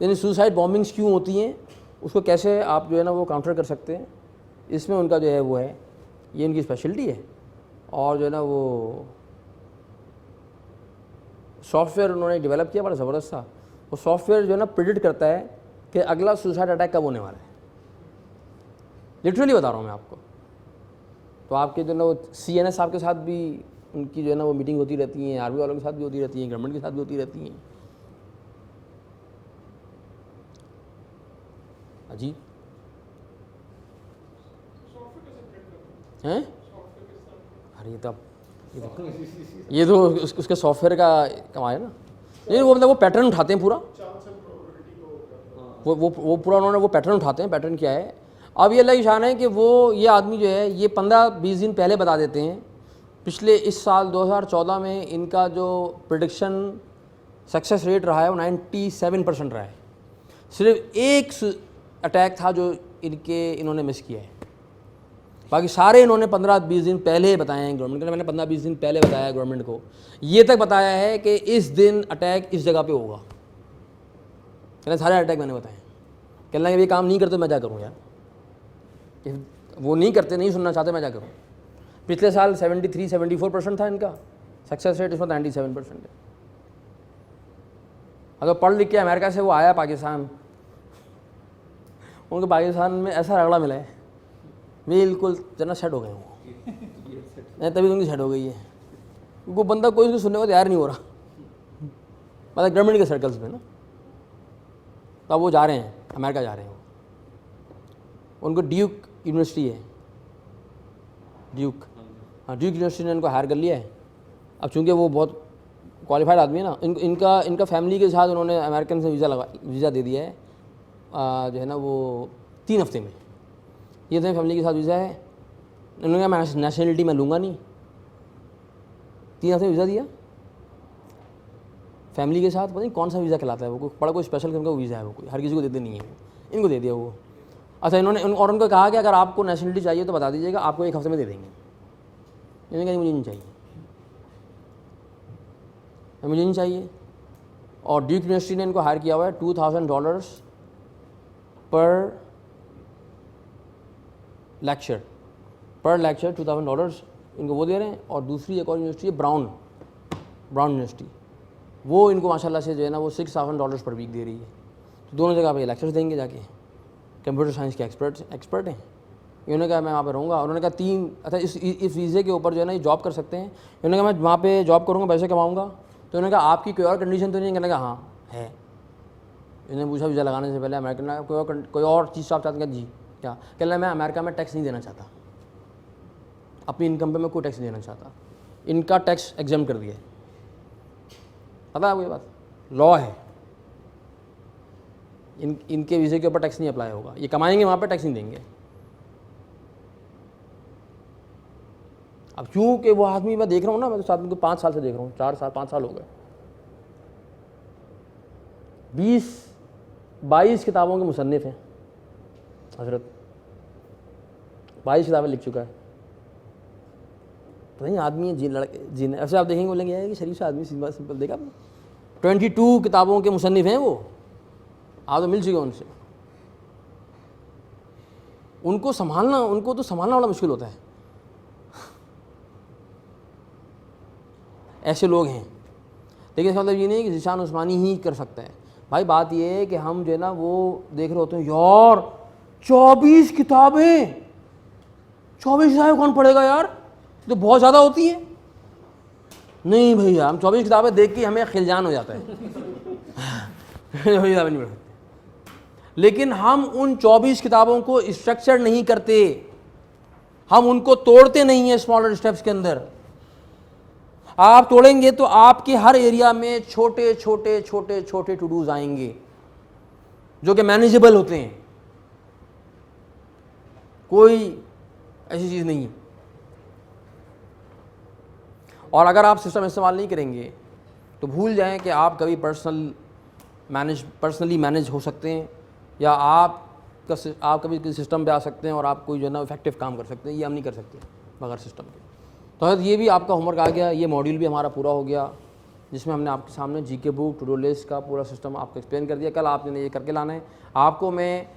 यानी सुसाइड बॉम्बिंग्स क्यों होती हैं, उसको कैसे आप जो है ना वो काउंटर कर सकते हैं, इसमें उनका जो है वो है, ये इनकी स्पेशलिटी है। और जो है ना वो सॉफ्टवेयर उन्होंने डेवलप किया बड़ा ज़बरदस्त था। वो सॉफ्टवेयर जो है ना प्रिडिक्ट करता है कि अगला सुसाइड अटैक कब होने वाला है। लिटरली बता रहा हूँ मैं आपको। तो आपके जो है ना वो CNS साहब के साथ भी उनकी जो है ना वो मीटिंग होती रहती हैं, आर्मी वालों के साथ भी होती रहती हैं, गवर्नमेंट के साथ भी होती रहती हैं। अजीब हैं। अरे ये तो उसके सॉफ्टवेयर का कमाल है ना। नहीं वो मतलब वो पैटर्न उठाते हैं पूरा, वो पूरा उन्होंने वो पैटर्न उठाते हैं। पैटर्न क्या है, अब ये अल्लाह की शान है कि वो ये आदमी जो है ये 15-20 दिन पहले बता देते हैं। पिछले इस साल 2014 में इनका जो प्रेडिक्शन सक्सेस रेट रहा है वो 97% रहा है। सिर्फ एक अटैक था जो इन्होंने मिस किया है, बाकी सारे इन्होंने 15-20 दिन पहले बताए हैं गवर्नमेंट को। मैंने 15-20 दिन पहले बताया गवर्नमेंट को, ये तक बताया है कि इस दिन अटैक इस जगह पे होगा। कहना सारे अटैक मैंने बताए। कहना ये काम नहीं करते मैं क्या करूँ यार, वो नहीं करते, नहीं सुनना चाहते मैं क्या करूँ। पिछले साल 73-74% था इनका सक्सेस रेट, इसमें 97% है। अगर पढ़ लिख के अमेरिका से वो आया पाकिस्तान, उनको पाकिस्तान में ऐसा रगड़ा मिला है बिल्कुल जना सेट हो गए वो, नहीं तभी उनकी सेट हो गई है। वो बंदा कोई उसको सुनने को तैयार नहीं हो रहा, मतलब गवर्नमेंट के सर्कल्स में ना। तो अब वो जा रहे हैं अमेरिका, जा रहे हैं वो। उनको ड्यूक यूनिवर्सिटी है, ड्यूक, हाँ ड्यूक यूनिवर्सिटी ने इनको हायर कर लिया है। अब चूँकि वो बहुत क्वालिफाइड आदमी है ना, इनका फैमिली के साथ उन्होंने अमेरिकन से वीज़ा दे दिया है जो है ना वो 3 हफ्ते में। ये तो फैमिली के साथ वीज़ा है। उन्होंने कहा मैं नेशनलिटी मैं लूँगा नहीं, 3 हफ्ते में वीज़ा दिया फैमिली के साथ, पता नहीं कौन सा वीज़ा कहलाता है वो, बड़ा कोई स्पेशल किस्म का वीज़ा है वो, कोई हर किसी को देते नहीं है वो, इनको दे दिया वो। अच्छा और उनको कहा कि अगर आपको नेशनलिटी चाहिए तो बता दीजिएगा, आपको 1 हफ्ते में दे देंगे। इन्होंने कहा मुझे नहीं चाहिए, मुझे नहीं चाहिए। और ड्यूक यूनिवर्सिटी ने इनको हायर किया हुआ है $2000 पर लेक्चर $2000 इनको वो दे रहे हैं। और दूसरी एक और यूनिवर्सिटी है ब्राउन यूनिवर्सिटी, वो इनको माशाल्लाह से जो है ना वो $6000 पर वीक दे रही है। तो दोनों जगह पे लेक्चर्स देंगे जाके, कंप्यूटर साइंस के एक्सपर्ट हैं। इन्होंने कहा मैं वहाँ पे रहूँगा। उन्होंने कहा 3 अच्छा इस वीज़े के ऊपर जो है ना ये जॉब कर सकते हैं। इन्होंने कहा मैं वहाँ पे जॉब करूँगा, पैसे कमाऊँगा। तो उन्होंने कहा आपकी कोई और कंडीशन तो नहीं है? कहने का हाँ है। इन्होंने पूछा वीज़ा लगाने से पहले अमेरिकन कोई और चीज़ आप चाहते हैं? जी क्या? कहना मैं अमेरिका में टैक्स नहीं देना चाहता, अपनी इनकम पे मैं कोई टैक्स नहीं देना चाहता। इनका टैक्स एग्जाम कर दिया है, पता है आपको ये बात, लॉ है। इनके वीज़े के ऊपर टैक्स नहीं अप्लाई होगा, ये कमाएंगे वहाँ पे टैक्स नहीं देंगे। अब क्योंकि वो आदमी मैं देख रहा हूँ ना, मैं तो आदमी को 5 साल से देख रहा हूँ, 5 साल हो गए। 22 किताबों के मुसन्निफ़ हैं हज़रत, 22 किताबें लिख चुका है। तो नहीं आदमी जीने ऐसे आप देखेंगे बोलेंगे यार कि शरीफ से आदमी सिंपल देखा आपने। 22 किताबों के मुसन्निफ़ हैं वो, आप तो मिल चुके उनसे। उनको तो संभालना बड़ा मुश्किल होता है। ऐसे लोग हैं। लेकिन इसका मतलब ये नहीं कि ज़ीशान उस्मानी ही कर सकता है। भाई बात ये है कि हम जो है ना वो देख रहे होते हैं यार 24 किताबें कौन पढ़ेगा यार, तो बहुत ज़्यादा होती है। नहीं भैया, हम 24 किताबें देख के हमें खिलजान हो जाता है। 24 किताबें नहीं पढ़ते। लेकिन हम उन 24 किताबों को स्ट्रक्चर नहीं करते, हम उनको तोड़ते नहीं हैं स्मॉलर स्टेप्स के अंदर। आप तोड़ेंगे तो आपके हर एरिया में छोटे छोटे टू डूज आएंगे जो कि मैनेजेबल होते हैं। कोई ऐसी चीज़ नहीं है। और अगर आप सिस्टम इस्तेमाल नहीं करेंगे तो भूल जाएं कि आप कभी पर्सनली मैनेज हो सकते हैं, या आप कभी किसी सिस्टम पे आ सकते हैं और आप कोई जो है ना इफेक्टिव काम कर सकते हैं। ये हम नहीं कर सकते बगैर सिस्टम के। तो ये भी आपका होमवर्क आ गया, ये मॉड्यूल भी हमारा पूरा हो गया, जिसमें हमने आपके सामने GK book, to do list का पूरा सिस्टम आपको एक्सप्लेन कर दिया। कल आपने ये करके लाना है। आपको मैं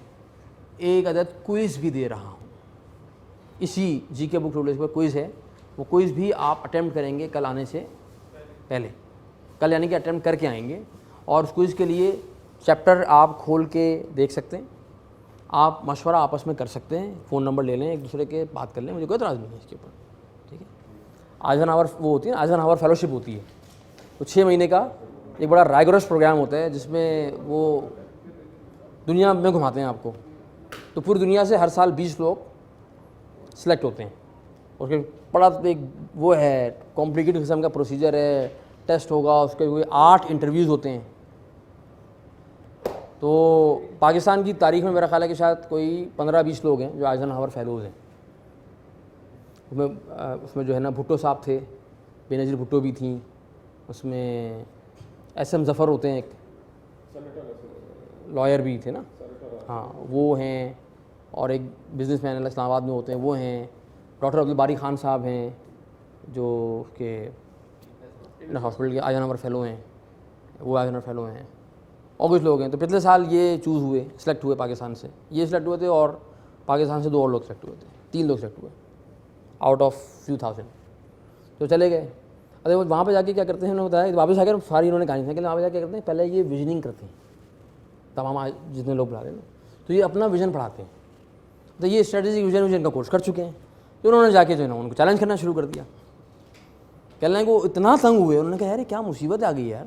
एक अदद क्विज़ भी दे रहा हूँ, इसी GK book to do list पर क्विज़ है। वो क्विज़ भी आप अटैम्प्ट करेंगे कल आने से पहले, कल यानी कि अटैम्प्ट करके आएंगे। और उस क्विज़ के लिए चैप्टर आप खोल के देख सकते हैं, आप मशवरा आपस में कर सकते हैं, फ़ोन नंबर ले लें, एक दूसरे के बात कर लें, मुझे कोई एतराज़ नहीं है इसके ऊपर। ठीक है, आज 1 आवर वो होती है, आज 1 आवर फेलोशिप होती है। तो 6 महीने का एक बड़ा राइगरस प्रोग्राम होता है जिसमें वो दुनिया में घुमाते हैं आपको। तो पूरी दुनिया से हर साल 20 लोग सिलेक्ट होते हैं। उसके बड़ा एक वो है, कॉम्प्लिकेटेड किस्म का प्रोसीजर है, टेस्ट होगा, उसके कोई 8 इंटरव्यूज़ होते हैं। तो पाकिस्तान की तारीख में मेरा ख्याल है कि शायद कोई 15-20 लोग हैं जो आइजनहावर फेलोज़ हैं। उसमें जो है ना भुट्टो साहब थे, बेनज़ीर भुट्टो भी थी, उसमें SM ज़फ़र होते हैं, एक लॉयर भी थे ना, हाँ वो हैं। और एक बिज़नेसमैन इस्लामाबाद में होते हैं, वो हैं। डॉक्टर अब्दुल बारी खान साहब हैं जो के हॉस्पिटल के आइजनहावर फेलो हैं, वो आइजनहावर फेलो हैं। और कुछ लोग हैं। तो पिछले साल ये चूज़ हुए, सिलेक्ट हुए पाकिस्तान से, ये सिलेक्ट हुए थे, और पाकिस्तान से 2 और लोग सिलेक्ट हुए थे, 3 लोग सिलेक्ट हुए आउट ऑफ few thousand। तो चले गए। अरे वो वहाँ पे जाके क्या करते हैं, उन्होंने बताया, वापस आकर सारी इन्होंने कहानी सुनाई कि वहाँ पे जाके क्या करते हैं, पहले ये विजनिंग करते हैं, तमाम जितने लोग पढ़ा रहे हैं तो ये अपना विजन पढ़ाते हैं। तो ये स्ट्रेटेजिक विजन का कोर्स कर चुके हैं। तो उन्होंने जाके जो है ना उनको चैलेंज करना शुरू कर दिया। कहने को इतना तंग हुए, उन्होंने कहा यार ये क्या मुसीबत आ गई यार,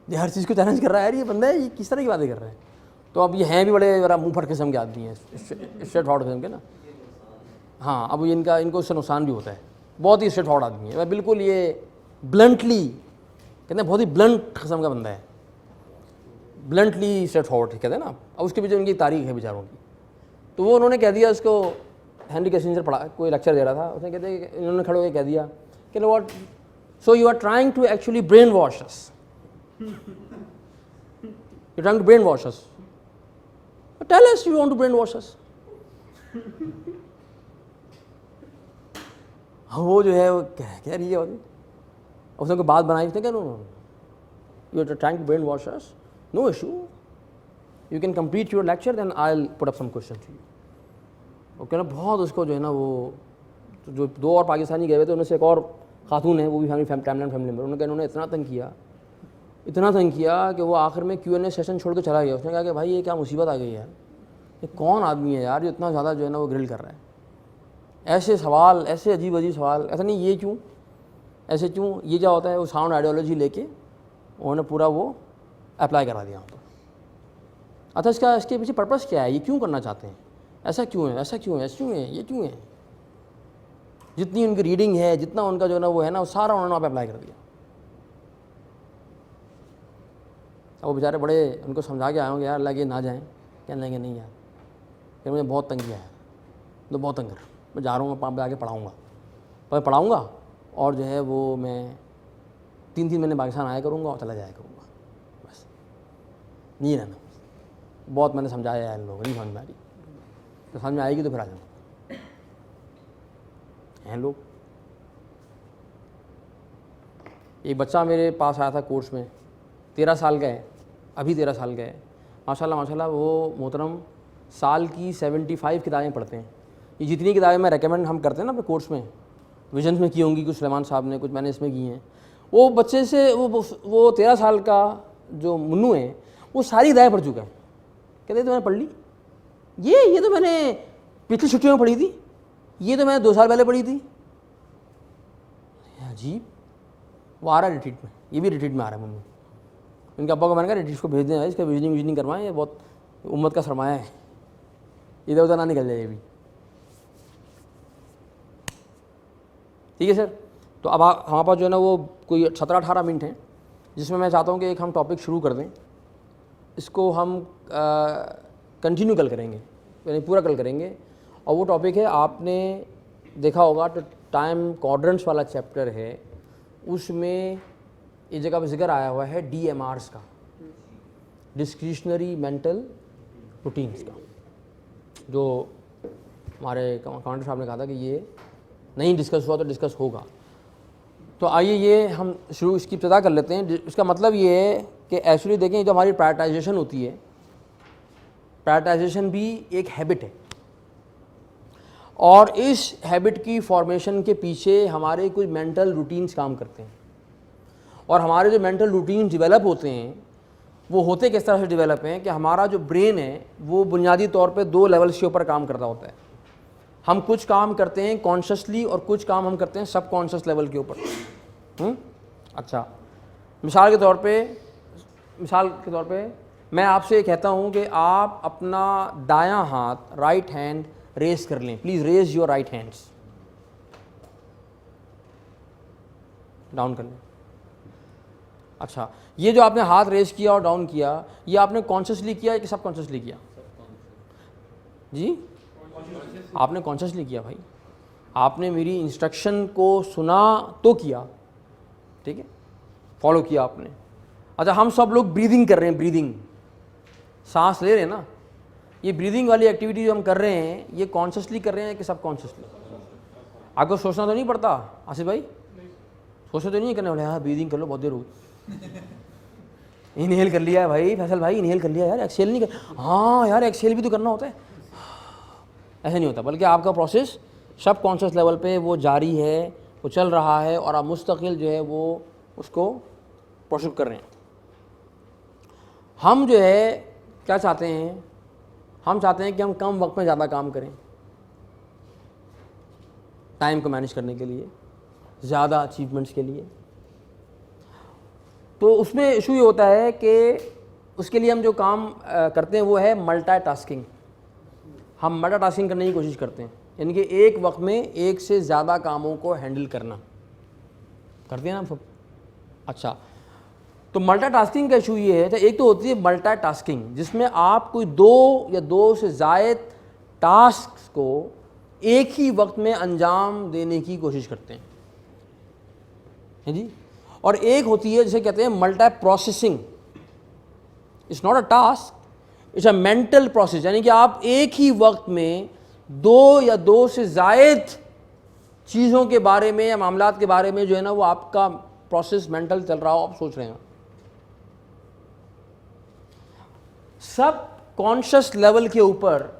ये हर चीज़ को चैलेंज कर रहा है यार, ये बंदा है, ये किस तरह की बातें कर रहा है। तो अब ये हैं भी बड़े बड़ा मुँह फट किस्म के आदमी हैं, स्ट्रेट फॉरवर्ड किस्म के ना। हाँ, अब इनको इससे नुकसान भी होता है। बहुत ही स्ट्रेट फॉरवर्ड आदमी है, वह बिल्कुल ये ब्लंटली कहते हैं, बहुत ही ब्लंट किस्म का बंदा है, ब्लंटली स्ट्रेट फॉरवर्ड कहते हैं ना। अब उसके पीछे उनकी तारीख है बेचारों की। तो वो उन्होंने कह दिया, उसको हेनरी किसिंजर पढ़ा, कोई लेक्चर दे रहा था, उसने कहते इन्होंने खड़े होकर कह दिया You know what? So you are trying to actually brainwash us. You're trying to brainwash us. But tell us you want to brainwash us. वो जो है वो कह रही है उसने कोई बात बनाई थी क्या? No, you are trying to brainwash us. No issue, you can complete your lecture, then I will put up some question to you. Okay ना. बहुत उसको जो है ना वो जो 2 और पाकिस्तानी गए हुए थे, उनमें से एक और खातून है, वो भी फैमिली मेम्बर. उन्होंने इतना तंग किया कि वो आखिर में Q&A सेशन छोड़ के चला गया. उसने कहा कि भाई ये क्या मुसीबत आ गई यार, ये कौन आदमी है यार जो इतना ज़्यादा जो है ना वो ग्रिल कर रहा है. ऐसे सवाल, ऐसे अजीब सवाल, ऐसा नहीं ये क्यों, ऐसे क्यों, ये क्या होता है. वो साउंड आइडियोलॉजी लेके उन्होंने पूरा वो अप्लाई करा दिया वहाँ पर. अच्छा, इसके पीछे पर्पस क्या है, ये क्यों करना चाहते हैं, ऐसा क्यों है, ऐसा क्यों है, ऐसा क्यों है, ये क्यों है. जितनी उनकी रीडिंग है, जितना उनका जो है ना वो है ना, वो सारा उन्होंने वहाँ पर अप्लाई कर दिया. अब वो बेचारे बड़े उनको समझा के आए होंगे यार लगे ना जाएँ. कहने लगे नहीं यार, फिर मुझे बहुत तंग किया है, तो बहुत तंग कर, मैं जा रहा हूँ, वहाँ पर आके पढ़ाऊँगा और जो है वो मैं 3 महीने पाकिस्तान आया करूँगा और चला जाया करूँगा. बस नहीं रहना. बहुत मैंने समझाया है इन लोगों, नहीं समझ में आ रही, तो समझ में आएगी तो फिर आ जाऊँगा. हैं लोग. एक बच्चा मेरे पास आया था कोर्स में, 13 साल का है, अभी 13 साल का है. माशाल्लाह वो मोहतरम साल की 75 किताबें पढ़ते हैं. ये जितनी किताबें मैं रेकमेंड हम करते हैं ना अपने कोर्स में, विजन्स में की होंगी, कुछ सुलेमान साहब ने, कुछ मैंने इसमें की हैं. वो बच्चे से वो 13 साल का जो मुन्नू है वो सारी किताबें पढ़ चुका है. कहते तो मैंने पढ़ ली, ये तो मैंने पिछली छुट्टियों में पढ़ी थी, ये तो मैंने 2 साल पहले पढ़ी थी. अजीब. वो आ रहा है रिट्रीट में, ये भी रिट्रीट में आ रहा है मुन्नू. इनके अब्बा को मैंने कहा रिट्रीट को भेज दें, इसका विजनिंग करवाएं, ये बहुत उम्मत का सरमाया है, इधर उधर ना निकल जाए ये भी. ठीक है सर. तो अब हमारे पास जो है ना वो कोई 17-18 मिनट हैं, जिसमें मैं चाहता हूँ कि एक हम टॉपिक शुरू कर दें. इसको हम कंटिन्यू कल करेंगे, यानी पूरा कल करेंगे. और वो टॉपिक है, आपने देखा होगा तो टाइम क्वाड्रेंट्स वाला चैप्टर है, उसमें इस जगह पर जिक्र आया हुआ है DMRs का, डिस्क्रिशनरी मेंटल रूटीन्स का, जो हमारे कमांडर साहब ने कहा था कि ये नहीं डिस्कस हुआ तो डिस्कस होगा. तो आइए ये हम शुरू इसकी इब्तिदा कर लेते हैं. इसका मतलब ये है कि एक्चुअली देखें, जो हमारी प्रायोरिटाइजेशन होती है, प्रायोरिटाइजेशन भी एक हैबिट है, और इस हैबिट की फॉर्मेशन के पीछे हमारे कुछ मेंटल रूटीन्स काम करते हैं. और हमारे जो मेंटल रूटीन्स डेवलप होते हैं वो होते किस तरह से डेवलप हैं कि हमारा जो ब्रेन है वो बुनियादी तौर पे 2 लेवल्स के ऊपर काम करता होता है. हम कुछ काम करते हैं कॉन्शियसली और कुछ काम हम करते हैं सबकॉन्शियस लेवल के ऊपर. अच्छा, मिसाल के तौर पे मैं आपसे कहता हूं कि आप अपना दायां हाथ, राइट हैंड रेज कर लें. Please raise your right hands. Down कर लें. अच्छा, ये जो आपने हाथ रेज किया और डाउन किया, ये आपने कॉन्शियसली किया कि सबकॉन्शियसली किया? जी, आपने कॉन्शियसली किया भाई. आपने मेरी इंस्ट्रक्शन को सुना तो किया, ठीक है, फॉलो किया आपने. अच्छा, हम सब लोग ब्रीदिंग कर रहे हैं, ब्रीदिंग, सांस ले रहे हैं ना. ये ब्रीदिंग वाली एक्टिविटी जो हम कर रहे हैं, ये कॉन्शियसली कर रहे हैं कि सबकॉन्शियसली? आपको सोचना तो नहीं पड़ता आसिफ भाई? सोचना तो नहीं है करने वाले, हाँ ब्रीदिंग कर लो, बहुत देर हो. इनहेल कर लिया है भाई, फैसल भाई इनहेल कर लिया यार, एक्सेल नहीं कर. हाँ यार, एक्सेल भी तो करना होता है. ऐसा नहीं होता, बल्कि आपका प्रोसेस सब कॉन्शियस लेवल पे वो जारी है, वो चल रहा है, और आप मुस्तकिल जो है वो उसको प्रोसेस कर रहे हैं. हम जो है क्या चाहते हैं, हम चाहते हैं कि हम कम वक्त में ज़्यादा काम करें, टाइम को मैनेज करने के लिए, ज़्यादा अचीवमेंट्स के लिए. तो उसमें इशू ये होता है कि उसके लिए हम जो काम करते हैं वो है मल्टीटास्किंग. हम मल्टीटास्किंग करने की कोशिश करते हैं, यानी कि एक वक्त में एक से ज़्यादा कामों को हैंडल करना करते हैं ना हम सब. अच्छा, तो मल्टीटास्किंग का इशू ये है, तो एक तो होती है मल्टीटास्किंग जिसमें आप कोई 2 या 2 से ज़ायद टास्क को एक ही वक्त में अंजाम देने की कोशिश करते हैं. है जी। और एक होती है जिसे कहते हैं multi processing. It's not a task, it's a mental process, यानी कि आप एक ही वक्त में दो या दो से ज़ायद चीज़ों के बारे में या मामलात के बारे में जो है ना वो आपका प्रोसेस मेंटल चल रहा हो, आप सोच रहे हैं। सब कॉन्शियस लेवल के ऊपर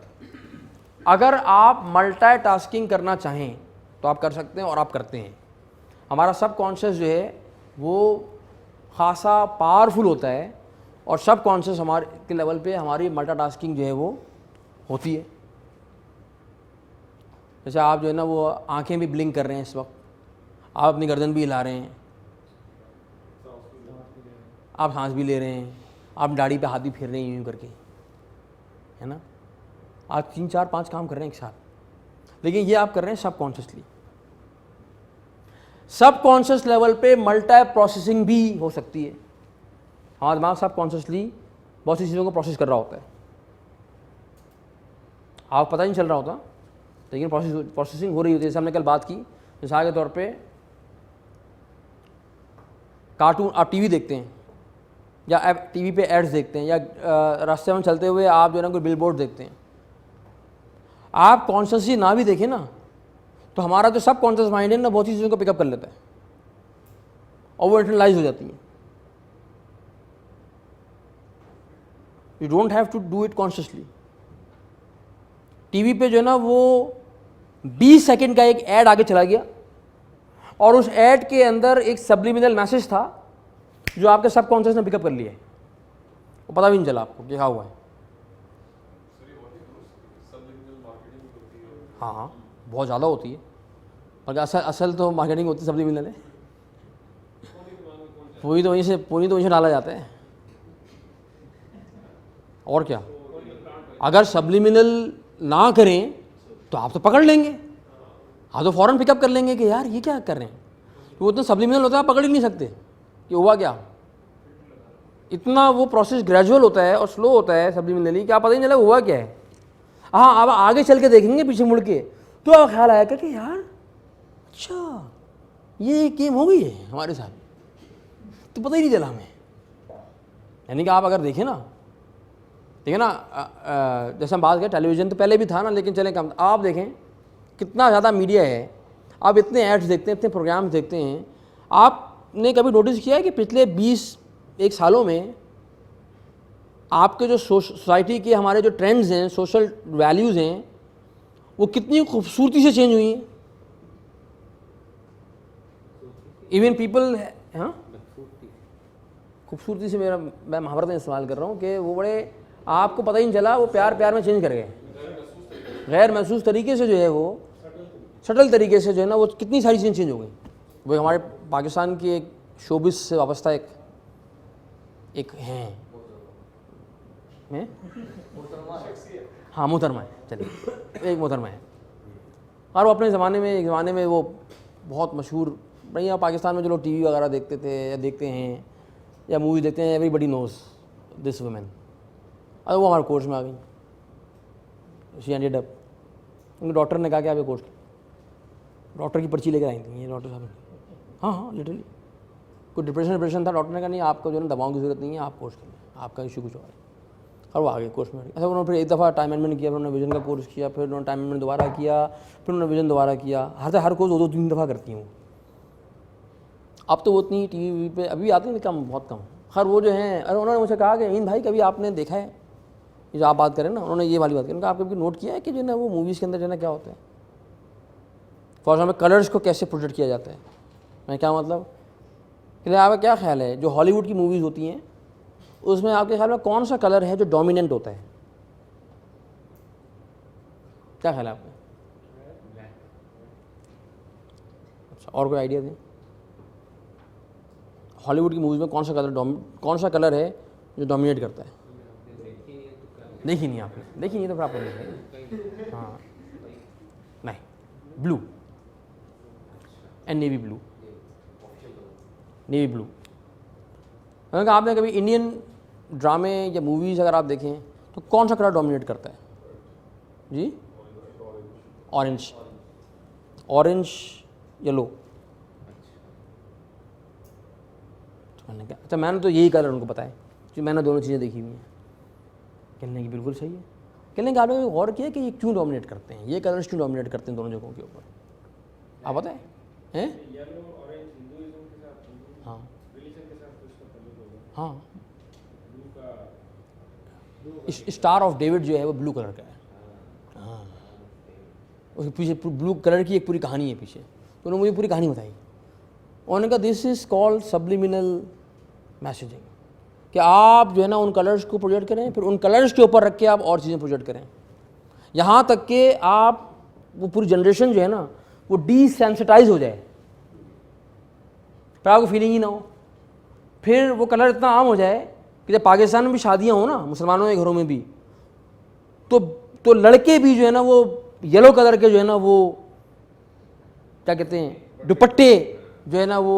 अगर आप मल्टीटास्किंग करना चाहें तो आप कर सकते हैं और आप करते हैं। हमारा सब कॉन्शियस जो है वो खासा पावरफुल होता है और सब कॉन्शियस हमारे के लेवल पे हमारी मल्टीटास्किंग जो है वो होती है। जैसे आप जो है ना वो आंखें भी ब्लिंक कर रहे हैं इस वक्त, आप अपनी गर्दन भी हिला रहे हैं, आप सांस भी ले रहे हैं, आप दाढ़ी पे हाथ भी फेर रहे हैं यूँ करके, है ना। आप 3 4 5 काम कर रहे हैं एक साथ, लेकिन ये आप कर रहे हैं सब कॉन्शियसली। सब कॉन्शियस लेवल पे मल्टी प्रोसेसिंग भी हो सकती है। हमारा दिमाग सब कॉन्शियसली बहुत सी चीज़ों को प्रोसेस कर रहा होता है, आप पता नहीं चल रहा होता, लेकिन प्रोसेसिंग हो रही होती है। जैसे हमने कल बात की, मिसाल के तौर पे कार्टून आप टीवी देखते हैं या टीवी पे एड्स देखते हैं या रास्ते में चलते हुए आप जो है ना कोई बिलबोर्ड देखते हैं, आप कॉन्शियसली ना भी देखें ना तो हमारा जो सब कॉन्शियस माइंड है ना बहुत सी चीज़ों को पिकअप कर लेता है और वो इंटरनलाइज हो जाती है। You don't have to do it consciously. TV पे जो है ना वो 20 सेकंड का एक ऐड आगे चला गया और उस ऐड के अंदर एक सब्लिमिनल मैसेज था जो आपके सब कॉन्शियस ने पिकअप कर लिया है, वो पता भी नहीं चला आपको क्या हुआ है। हाँ हाँ, बहुत ज़्यादा होती है, पर असल तो मार्केटिंग होती है सब्लिमिनल है, पूरी तो वहीं से डाला जाता है। और क्या, अगर सब्लिमिनल ना करें तो आप तो पकड़ लेंगे, आप तो फ़ौरन पिकअप कर लेंगे कि यार ये क्या कर रहे हैं। तो वो तो सब्लिमिनल होता है, आप पकड़ ही नहीं सकते कि हुआ क्या। इतना वो प्रोसेस ग्रेजुअल होता है और स्लो होता है सब्लिमिनली कि आप पता ही नहीं चला हुआ क्या है। हाँ, अब आगे चल के देखेंगे पीछे मुड़ के तो आप ख्याल आएगा कि यार अच्छा ये गेम हो गई है हमारे साथ, तो पता ही नहीं चला हमें। यानी कि आप अगर देखें ना, ठीक है ना, जैसे हम बात करें टेलीविज़न तो पहले भी था ना, लेकिन चलें कम, आप देखें कितना ज़्यादा मीडिया है, आप इतने एड्स देखते हैं, इतने प्रोग्राम्स देखते हैं। आपने कभी नोटिस किया है कि पिछले 20 सालों में आपके जो सोसाइटी के हमारे जो ट्रेंड्स हैं, सोशल वैल्यूज़ हैं, वो कितनी खूबसूरती से चेंज हुई हैं। इवन पीपल, हाँ खूबसूरती से मैं महावरत इस्तेमाल कर रहा हूँ कि वो बड़े, आपको पता ही नहीं चला, वो प्यार में चेंज कर गए, गैर महसूस तरीके से जो है वो सटल तरीके से जो है ना वो कितनी सारी चीज़ें चेंज हो गई। वो हमारे पाकिस्तान की एक शोबिस से वाबस्ता एक हैं, हाँ मोहतरमा है, चलिए एक मोहतरमा है, और वो अपने ज़माने में वो बहुत मशहूर भैया। पाकिस्तान में जो लोग टीवी वगैरह देखते थे या देखते हैं या मूवी देखते हैं, एवरीबडी नोज दिस वुमेन। अरे वो हमारे कोर्स में आ गई, शी एंडेड अप, उनके डॉक्टर ने कहा कि आप ये कोर्स, डॉक्टर की पर्ची लेकर आई थी ये डॉक्टर साहब। हाँ लिटरली कोई डिप्रेशन था, डॉक्टर ने कहा नहीं आपको जो है ना दवाओं की ज़रूरत नहीं है, आप कोर्स करें, आपका इशू कुछ और है, और वो आ गए कोर्स में। अच्छा उन्होंने फिर एक दफ़ा टाइम मैनेजमेंट किया, फिर उन्होंने विजन का कोर्स किया, फिर उन्होंने टाइम मैनेजमेंट दोबारा किया, फिर उन्होंने विजन दोबारा किया। हर कोर्स 2-3 दफ़ा करती हूँ। अब तो वो उतनी टीवी पे अभी आती नहीं, कम, बहुत कम। खैर वो जो हैं, अरे उन्होंने मुझे कहा कि इन भाई कभी आपने देखा है, ये जो आप बात करें ना, उन्होंने ये वाली बात की, उन्होंने आप कभी नोट किया है कि जो ना वो मूवीज़ के अंदर जो है ना क्या होता है, फॉर एग्जाम्पल कलर्स को कैसे प्रोजेक्ट किया जाता है। मैं क्या मतलब कि आपका क्या ख्याल है, जो हॉलीवुड की मूवीज़ होती हैं उसमें आपके ख्याल में कौन सा कलर है जो डोमिनेंट होता है, क्या ख्याल है आपका? अच्छा, और कोई आइडिया दें, हॉलीवुड की मूवीज़ में कौन सा कलर है जो डोमिनेट करता है? देखी नहीं आपने, देखी नहीं तो फिर आपको देखें। हाँ नहीं, blue and navy blue, navy blue. अगर आपने कभी इंडियन ड्रामे या मूवीज़ अगर आप देखें तो कौन सा कलर डोमिनेट करता है जी? ऑरेंज, येलो, मैंने कहा अच्छा मैंने तो यही कलर उनको बताया कि मैंने दोनों चीज़ें देखी हुई हैं। कहने की बिल्कुल सही है। कहने का आपने गौर किया कि ये क्यों डोमिनेट करते हैं, ये कलर्स क्यों डोमिनेट करते हैं दोनों जगहों के ऊपर, आप बताएं हैं? येलो ऑरेंज हिंदुइज्म के साथ, हिंदू हाँ रिलीजन के साथ तो इसका ताल्लुक होगा। हाँ, ब्लू का स्टार ऑफ डेविड जो है वो ब्लू कलर का है। हाँ, उसके पीछे ब्लू कलर की एक पूरी कहानी है पीछे, तो उन्होंने मुझे पूरी कहानी बताई। उन्होंने कहा this is called subliminal messaging, कि आप जो है ना उन कलर्स को प्रोजेक्ट करें, फिर उन कलर्स के ऊपर रख के आप और चीज़ें प्रोजेक्ट करें, यहाँ तक कि आप वो पूरी जनरेशन जो है ना वो डिसेंसिटाइज हो जाए, फिर आपको फीलिंग ही ना हो। फिर वो कलर इतना आम हो जाए कि जब पाकिस्तान में भी शादियाँ हो ना, मुसलमानों के घरों में भी, तो लड़के भी जो है ना वो येलो कलर के जो है ना वो क्या कहते हैं दुपट्टे जो है ना वो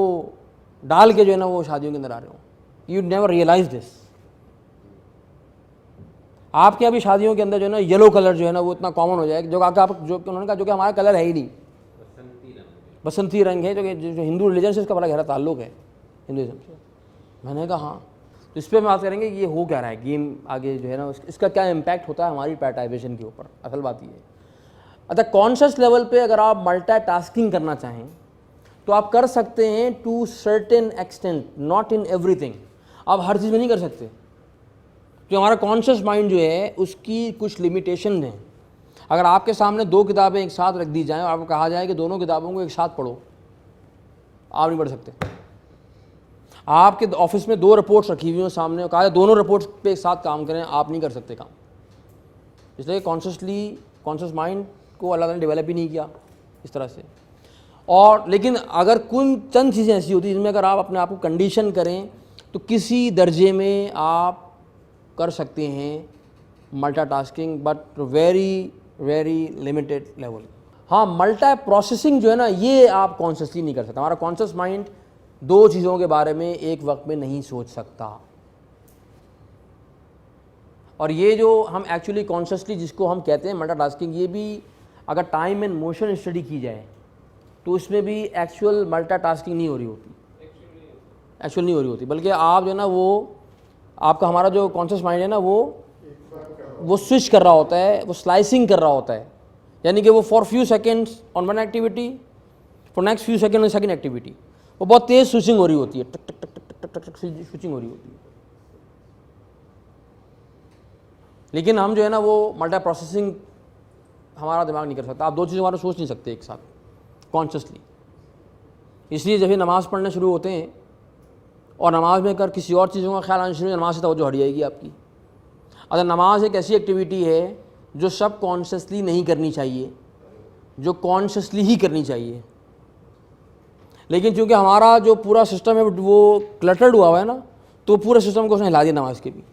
डाल के जो है ना वो शादियों के अंदर आ रहे हो। You never realise this. आपके अभी शादियों के अंदर जो है ना येलो कलर जो है ना वो इतना कॉमन हो जाए जो आप जो उन्होंने कहा जो कि हमारा कलर है ही नहीं, बसंती रंग है, जो कि जो हिंदू रिलीजन से इसका बड़ा गहरा ताल्लुक है हिंदुइज्म से। मैंने कहा हाँ, तो इस पर हम बात करेंगे कि ये हो क्या रहा है गेम आगे जो है ना इसका क्या इम्पैक्ट होता है हमारी प्रायोरिटाइजेशन के ऊपर। असल बात ये है, अच्छा कॉन्शियस लेवल पे अगर आप मल्टीटास्किंग करना चाहें तो आप कर सकते हैं to certain extent, not in everything. आप हर चीज़ में नहीं कर सकते, जो हमारा कॉन्शियस माइंड जो है उसकी कुछ लिमिटेशन हैं। अगर आपके सामने दो किताबें एक साथ रख दी जाएं और आपको कहा जाए कि दोनों किताबों को एक साथ पढ़ो, आप नहीं पढ़ सकते। आपके ऑफिस में दो रिपोर्ट्स रखी हुई हैं सामने और कहा जाए दोनों रिपोर्ट्स पे एक साथ काम करें, आप नहीं कर सकते काम। इसलिए कॉन्शियस माइंड को अल्लाह ने डेवलप ही नहीं किया इस तरह से। और लेकिन अगर कुछ चंद चीज़ें ऐसी होती हैं जिनमें अगर आप अपने आप को कंडीशन करें तो किसी दर्जे में आप कर सकते हैं multitasking, but very very limited level. हाँ, मल्टी प्रोसेसिंग जो है ना ये आप कॉन्शियसली नहीं कर सकते। हमारा कॉन्शियस माइंड दो चीज़ों के बारे में एक वक्त में नहीं सोच सकता। और ये जो हम एक्चुअली कॉन्शियसली जिसको हम कहते हैं मल्टीटास्किंग, ये भी अगर टाइम एंड मोशन स्टडी की जाए तो इसमें भी एक्चुअल मल्टीटास्किंग नहीं हो रही होती, एक्चुअल नहीं हो रही होती, बल्कि आप जो है ना वो आपका हमारा जो कॉन्शियस माइंड है ना वो स्विच कर रहा होता है, वो स्लाइसिंग कर रहा होता है। यानी कि वो for few seconds on one activity, for next few second on second activity, वो बहुत तेज़ स्विचिंग हो रही होती है, टक टक टक टक टक टक स्विचिंग हो रही होती है। लेकिन हम जो है ना वो मल्टी प्रोसेसिंग हमारा दिमाग नहीं कर सकता। आप दो चीज़ों के बारे में सोच नहीं सकते एक साथ कॉन्शियसली। इसलिए जब ये नमाज़ पढ़ने शुरू होते हैं और नमाज में कर किसी और चीज़ों का ख्याल आना शुरू, नमाज से तवज्जो हट जाएगी आपकी। अगर नमाज एक ऐसी एक्टिविटी है जो सब कॉन्शियसली नहीं करनी चाहिए, जो कॉन्शियसली ही करनी चाहिए, लेकिन चूंकि हमारा जो पूरा सिस्टम है वो क्लटर्ड हुआ हुआ है ना, तो पूरे सिस्टम को उसने हिला दिया नमाज के भी।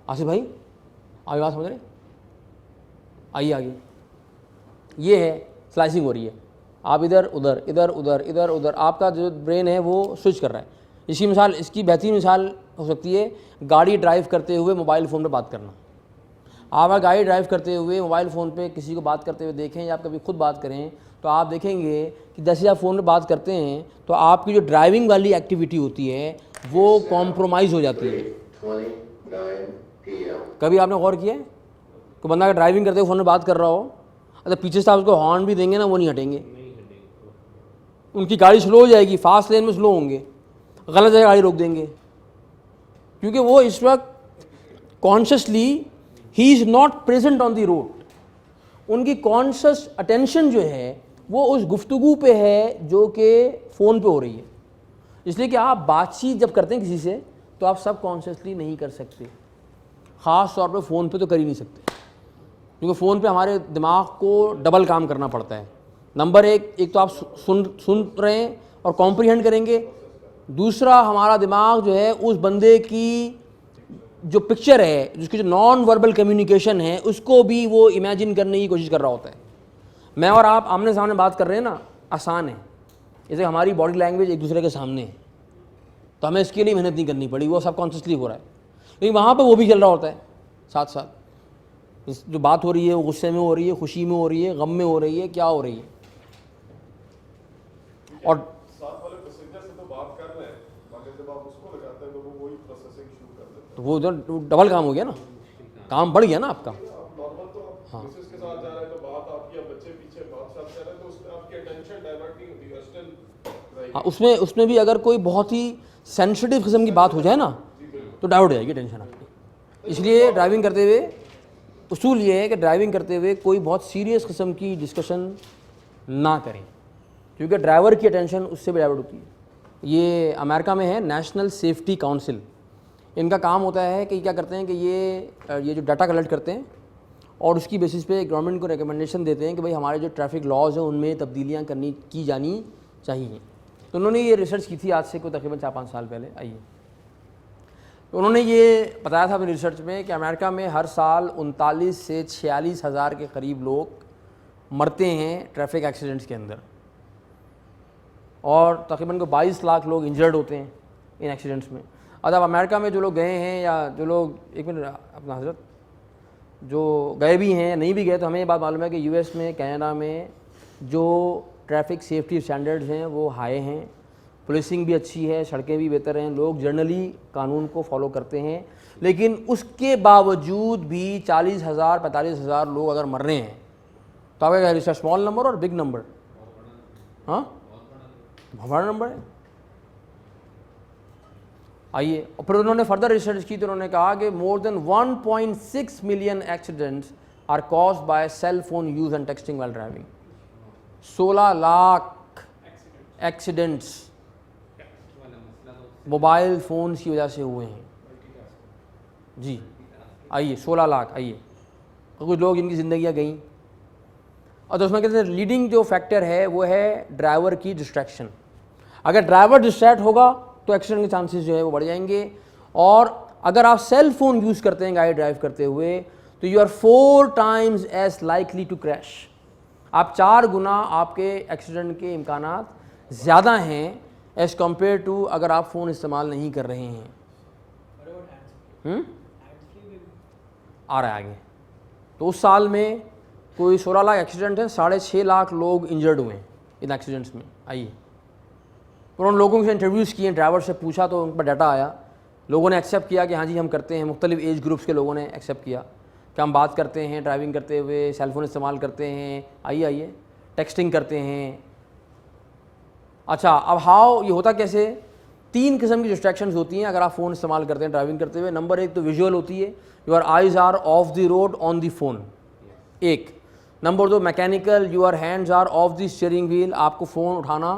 आसिफ भाई आगे बात समझ रहे, आइए आगे। ये है स्लाइसिंग हो रही है, आप इधर उधर इधर उधर इधर उधर, आपका जो ब्रेन है वो स्विच कर रहा है। इसकी मिसाल, इसकी बेहतरीन मिसाल हो सकती है गाड़ी ड्राइव करते हुए मोबाइल फ़ोन पे बात करना। आप अगर गाड़ी ड्राइव करते हुए मोबाइल फ़ोन पे किसी को बात करते हुए देखें या आप कभी खुद बात करें तो आप देखेंगे कि जैसे आप फ़ोन पे बात करते हैं तो आपकी जो ड्राइविंग वाली एक्टिविटी होती है वो कॉम्प्रोमाइज़ हो जाती है। कभी आपने गौर किया है कि बंदा अगर ड्राइविंग करते हुए फ़ोन में बात कर रहा हो, अगर पीछे से आप उसको हॉर्न भी देंगे ना वो नहीं हटेंगे, उनकी गाड़ी स्लो हो जाएगी, फास्ट लेन में स्लो होंगे, गलत जगह गाड़ी रोक देंगे, क्योंकि वो इस वक्त consciously he is not present on the road. उनकी कॉन्शियस अटेंशन जो है वो उस गुफ्तगू पे है जो कि फ़ोन पे हो रही है। इसलिए कि आप बातचीत जब करते हैं किसी से तो आप सब कॉन्शियसली नहीं कर सकते, ख़ास तौर पे फ़ोन पे तो कर ही नहीं सकते, क्योंकि फ़ोन पे हमारे दिमाग को डबल काम करना पड़ता है। नंबर एक तो आप सुन रहे हैं और कॉम्प्रीहेंड करेंगे, दूसरा हमारा दिमाग जो है उस बंदे की जो पिक्चर है, जिसकी जो नॉन वर्बल कम्युनिकेशन है, उसको भी वो इमेजिन करने की कोशिश कर रहा होता है। मैं और आप आमने सामने बात कर रहे हैं ना, आसान है, जैसे हमारी बॉडी लैंग्वेज एक दूसरे के सामने है, तो हमें इसके लिए मेहनत नहीं करनी पड़ी, वो सब कॉन्शियसली हो रहा है। लेकिन वहाँ पर वो भी चल रहा होता है साथ साथ, जो बात हो रही है वो गुस्से में हो रही है, खुशी में हो रही है, गम में हो रही है, क्या हो रही है। और जब आप उसको लगाते हैं तो वो वही प्रोसेसिंग शुरू कर देते तो वो तो डबल काम हो गया ना, काम बढ़ गया ना आपका। हैं। आप नॉर्मल तो आप मिसेस के साथ जा रहे हैं तो बात आपकी, अब बच्चे पीछे बात साथ कर रहे हैं तो उसमें आपकी अटेंशन डाइवर्ट नहीं होती है, स्टिल हाँ, उसमें भी अगर कोई बहुत ही सेंसिटिव किस्म की बात हो जाए ना तो डाइवर्ट हो जाएगी टेंशन आपकी। इसलिए ड्राइविंग करते हुए उसूल ये है कि ड्राइविंग करते हुए कोई बहुत सीरियस किस्म की डिस्कशन ना करें, क्योंकि ड्राइवर की अटेंशन उससे भी डाइवर्ट होती है। ये अमेरिका में है नेशनल सेफ्टी काउंसिल, इनका काम होता है कि क्या करते हैं कि ये जो डाटा कलेक्ट करते हैं और उसकी बेसिस पे गवर्नमेंट को रिकमेंडेशन देते हैं कि भाई हमारे जो ट्रैफिक लॉज हैं उनमें तब्दीलियाँ की जानी चाहिए। तो उन्होंने ये रिसर्च की थी आज से कोई तकरीबन 4-5 साल पहले। आइए, तो उन्होंने ये बताया था अपनी रिसर्च में कि अमेरिका में हर साल 39 से 46 हज़ार के करीब लोग मरते हैं ट्रैफिक एक्सीडेंट्स के अंदर, और तकरीबन को 22 लाख लोग इंजर्ड होते हैं इन एक्सीडेंट्स में। अब अमेरिका में जो लोग गए हैं या जो लोग, एक मिनट अपना हजरत, जो गए भी हैं नहीं भी गए, तो हमें ये बात मालूम है कि यूएस में, कनाडा में जो ट्रैफिक सेफ्टी स्टैंडर्ड्स हैं वो हाई हैं, पुलिसिंग भी अच्छी है, सड़कें भी बेहतर हैं, लोग जनरली कानून को फॉलो करते हैं। लेकिन उसके बावजूद भी 40,000 45,000 लोग अगर मर रहे हैं तो आपका क्या रिसर्च, स्मॉल नंबर और बिग नंबर? हाँ, बहुत बड़ा नंबर है। आइए, और फिर उन्होंने फर्दर रिसर्च की तो उन्होंने कहा कि more than 1.6 million accidents are caused by cell phone use and texting while driving. 16 lakh accidents mobile phones की वजह से हुए हैं जी। आइए, 16 लाख। आइए, तो कुछ लोग इनकी ज़िंदगियाँ गई, और तो उसमें कहते हैं लीडिंग जो फैक्टर है वो है ड्राइवर की डिस्ट्रैक्शन। अगर ड्राइवर डिस्ट्रैक्ट होगा तो एक्सीडेंट के चांसेस जो है वो बढ़ जाएंगे। और अगर आप सेल फोन यूज़ करते हैं गाड़ी ड्राइव करते हुए तो you are 4 times as likely to crash. आप 4 गुना आपके एक्सीडेंट के इम्कानात ज़्यादा हैं एज़ कम्पेयर टू अगर आप फ़ोन इस्तेमाल नहीं कर रहे हैं। आ रहा है आगे। तो उस साल में कोई 16 लाख एक्सीडेंट है, 6.5 लाख लोग इंजर्ड हुए हैं इन एक्सीडेंट्स में। आइए, पर उन लोगों से इंटरव्यूज़ किए, ड्राइवर से पूछा तो उन पर डाटा आया, लोगों ने एक्सेप्ट किया कि हाँ जी हम करते हैं। मुख्तलिफ एज ग्रुप्स के लोगों ने एक्सेप्ट किया कि हम बात करते हैं ड्राइविंग करते हुए, सेलफोन इस्तेमाल करते हैं, आइए टेक्सटिंग करते हैं। अच्छा, अब हाउ ये होता कैसे? 3 किस्म की डिस्ट्रैक्शंस होती हैं अगर आप फ़ोन इस्तेमाल करते हैं ड्राइविंग करते हुए। नंबर 1 तो विजुअल होती है, your eyes are off the road on the phone, एक। Number 2 mechanical, your hands are off the steering wheel, आपको फ़ोन उठाना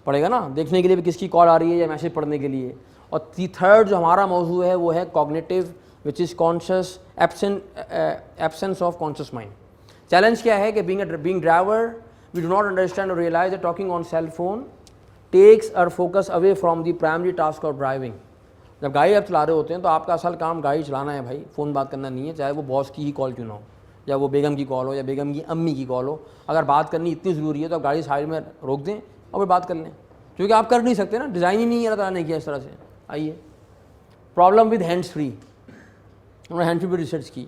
पड़ेगा ना देखने के लिए भी किसकी कॉल आ रही है या मैसेज पढ़ने के लिए। और थर्ड जो हमारा मौजू है वो है cognitive, which is conscious absence of conscious mind. Challenge क्या है कि being driver we do not understand और realise that talking on cell phone takes our focus away from the primary task of driving. जब गाड़ी आप चला रहे होते हैं तो आपका असल काम गाड़ी चलाना है भाई, फ़ोन बात करना नहीं है, चाहे वो बॉस की ही कॉल क्यों ना हो, या वो बेगम की कॉल हो या बेगम की अम्मी की कॉल हो। अगर बात करनी इतनी ज़रूरी है तो आप गाड़ी साइड में रोक दें और फिर बात कर लें, क्योंकि आप कर नहीं सकते ना, डिज़ाइन ही नहीं अल्लाह ताला ने किया इस तरह से। आइए, प्रॉब्लम विद हैंड्स फ्री, उन्होंने हैंड फ्री पर रिसर्च की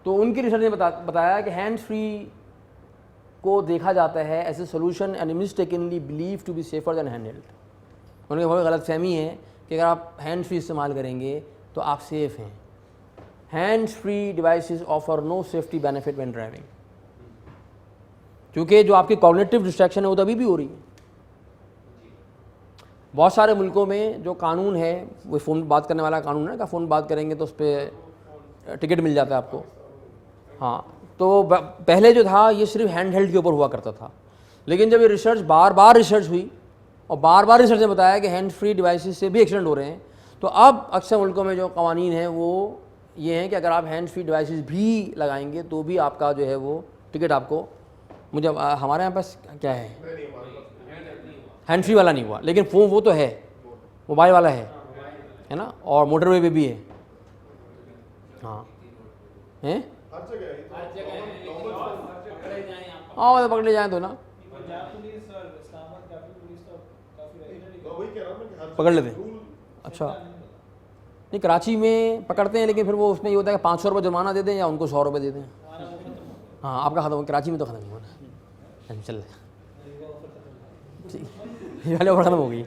तो उनकी रिसर्च ने बताया कि हैंड्स फ्री को देखा जाता है as a solution and mistakenly believe to be safer than hand held. उनकी बहुत गलत फहमी है कि अगर आप हैंड फ्री इस्तेमाल करेंगे तो आप सेफ़ हैं। Hands free devices offer no safety benefit when driving, क्योंकि जो आपकी कॉग्निटिव डिस्ट्रैक्शन है वो तो अभी भी हो रही है। बहुत सारे मुल्कों में जो कानून है वो फ़ोन बात करने वाला कानून है, कि फ़ोन बात करेंगे तो उस पर टिकट मिल जाता है आपको। हाँ, तो पहले जो था ये सिर्फ हैंड हेल्ड के ऊपर हुआ करता था, लेकिन जब ये रिसर्च बार बार रिसर्च हुई और बार बार रिसर्च ने बताया कि हैंड फ्री डिवाइसेस से भी एक्सीडेंट हो रहे हैं, तो अब अक्सर मुल्कों में जो कवानीन हैं वो ये हैं कि अगर आप हैंड फ्री डिवाइसेस भी लगाएंगे तो भी आपका जो है वो टिकट आपको, मुझे हमारे यहाँ पास क्या है, हैंड फ्री वाला नहीं हुआ, लेकिन फ़ोन वो तो है, मोबाइल वाला है ना, और मोटरवे पे भी है। हाँ हैं, हाँ तो पकड़े जाएँ तो ना पकड़ लेते हैं। अच्छा, नहीं कराची में पकड़ते हैं, लेकिन फिर वो उसमें ये होता है कि 500 रुपये जुर्माना दे दें या उनको 100 रुपये दे दें। हाँ, आपका ख़त्म, कराची में तो ख़त्म नहीं होना, चल ये वाले ऑफर खत्म हो गई,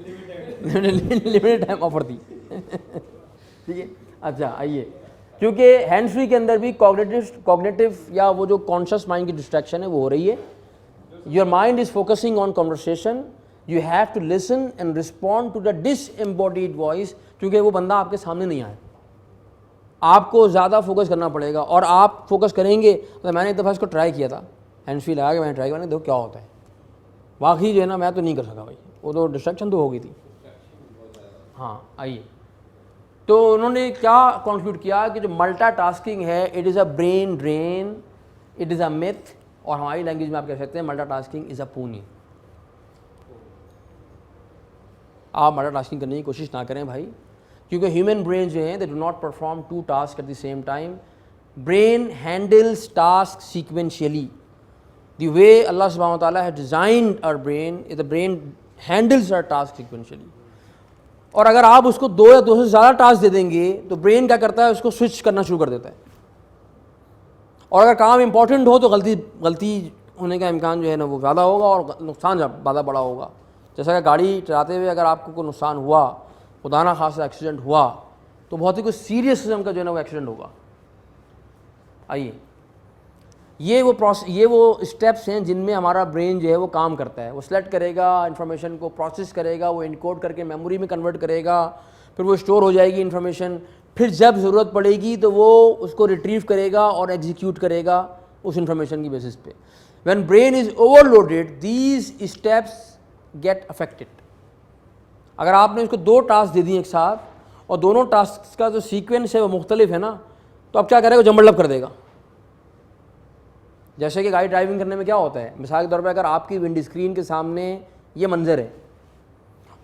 लिमिटेड टाइम ऑफर थी। ठीक है, अच्छा आइए, क्योंकि हैंड्स फ्री के अंदर भी कॉग्निटिव या वो जो कॉन्शियस माइंड की डिस्ट्रैक्शन है वो हो रही है। Your mind is focusing on conversation, you have to listen and respond to the disembodied voice, क्योंकि वो बंदा आपके सामने नहीं आया, आपको ज़्यादा फोकस करना पड़ेगा। और आप फोकस करेंगे, तो मैंने एक दफ़ा इसको ट्राई किया था, हैंड्स फ्री लगा के मैंने ट्राई किया, मैंने देखो क्या होता है, वाकई जो है ना मैं तो नहीं कर सका भाई, वो तो डिस्ट्रैक्शन तो हो गई थी। हाँ आइए, तो उन्होंने क्या कंक्लूड किया कि जो मल्टीटास्किंग है it is a brain drain, it is a myth, और हमारी लैंग्वेज में आप कह सकते हैं मल्टीटास्किंग इज़ अ पूनी। आप मल्टीटास्किंग करने की कोशिश ना करें भाई, क्योंकि ह्यूमन ब्रेन जो हैं they do not perform 2 task at the same time. Brain handles task sequentially, the way अल्लाह सुब्हानहू व तआला has designed our brain, the brain handles our task sequentially. और अगर आप उसको 2 या 2 से ज़्यादा टास्क दे देंगे तो ब्रेन क्या करता है, उसको स्विच करना शुरू कर देता है, और अगर काम इंपॉर्टेंट हो तो गलती होने का इम्कान जो है ना वो ज़्यादा होगा और नुकसान ज़्यादा बड़ा होगा। जैसा कि गाड़ी चलाते हुए अगर आपको कोई नुकसान हुआ, खुदा ना खासा एक्सीडेंट हुआ, तो बहुत ही कुछ सीरियस किस्म का जो है ना वो एक्सीडेंट होगा। आइए, ये वो स्टेप्स हैं जिनमें हमारा ब्रेन जो है वो काम करता है। वो सेलेक्ट करेगा, इन्फॉर्मेशन को प्रोसेस करेगा, वो इनकोड करके मेमोरी में कन्वर्ट करेगा, फिर वो स्टोर हो जाएगी इन्फॉर्मेशन, फिर जब ज़रूरत पड़ेगी तो वो उसको रिट्रीव करेगा और एग्जीक्यूट करेगा उस इन्फॉर्मेशन की बेसिस पे। When brain is overloaded these steps get affected. अगर आपने उसको 2 टास्क दे दिए एक साथ और दोनों टास्क का जो सीक्वेंस है वो मुख्तलिफ है ना, तो अब क्या करेगा, जंबल कर देगा। जैसे कि गाड़ी ड्राइविंग करने में क्या होता है, मिसाल के तौर पर अगर आपकी विंड स्क्रीन के सामने ये मंजर है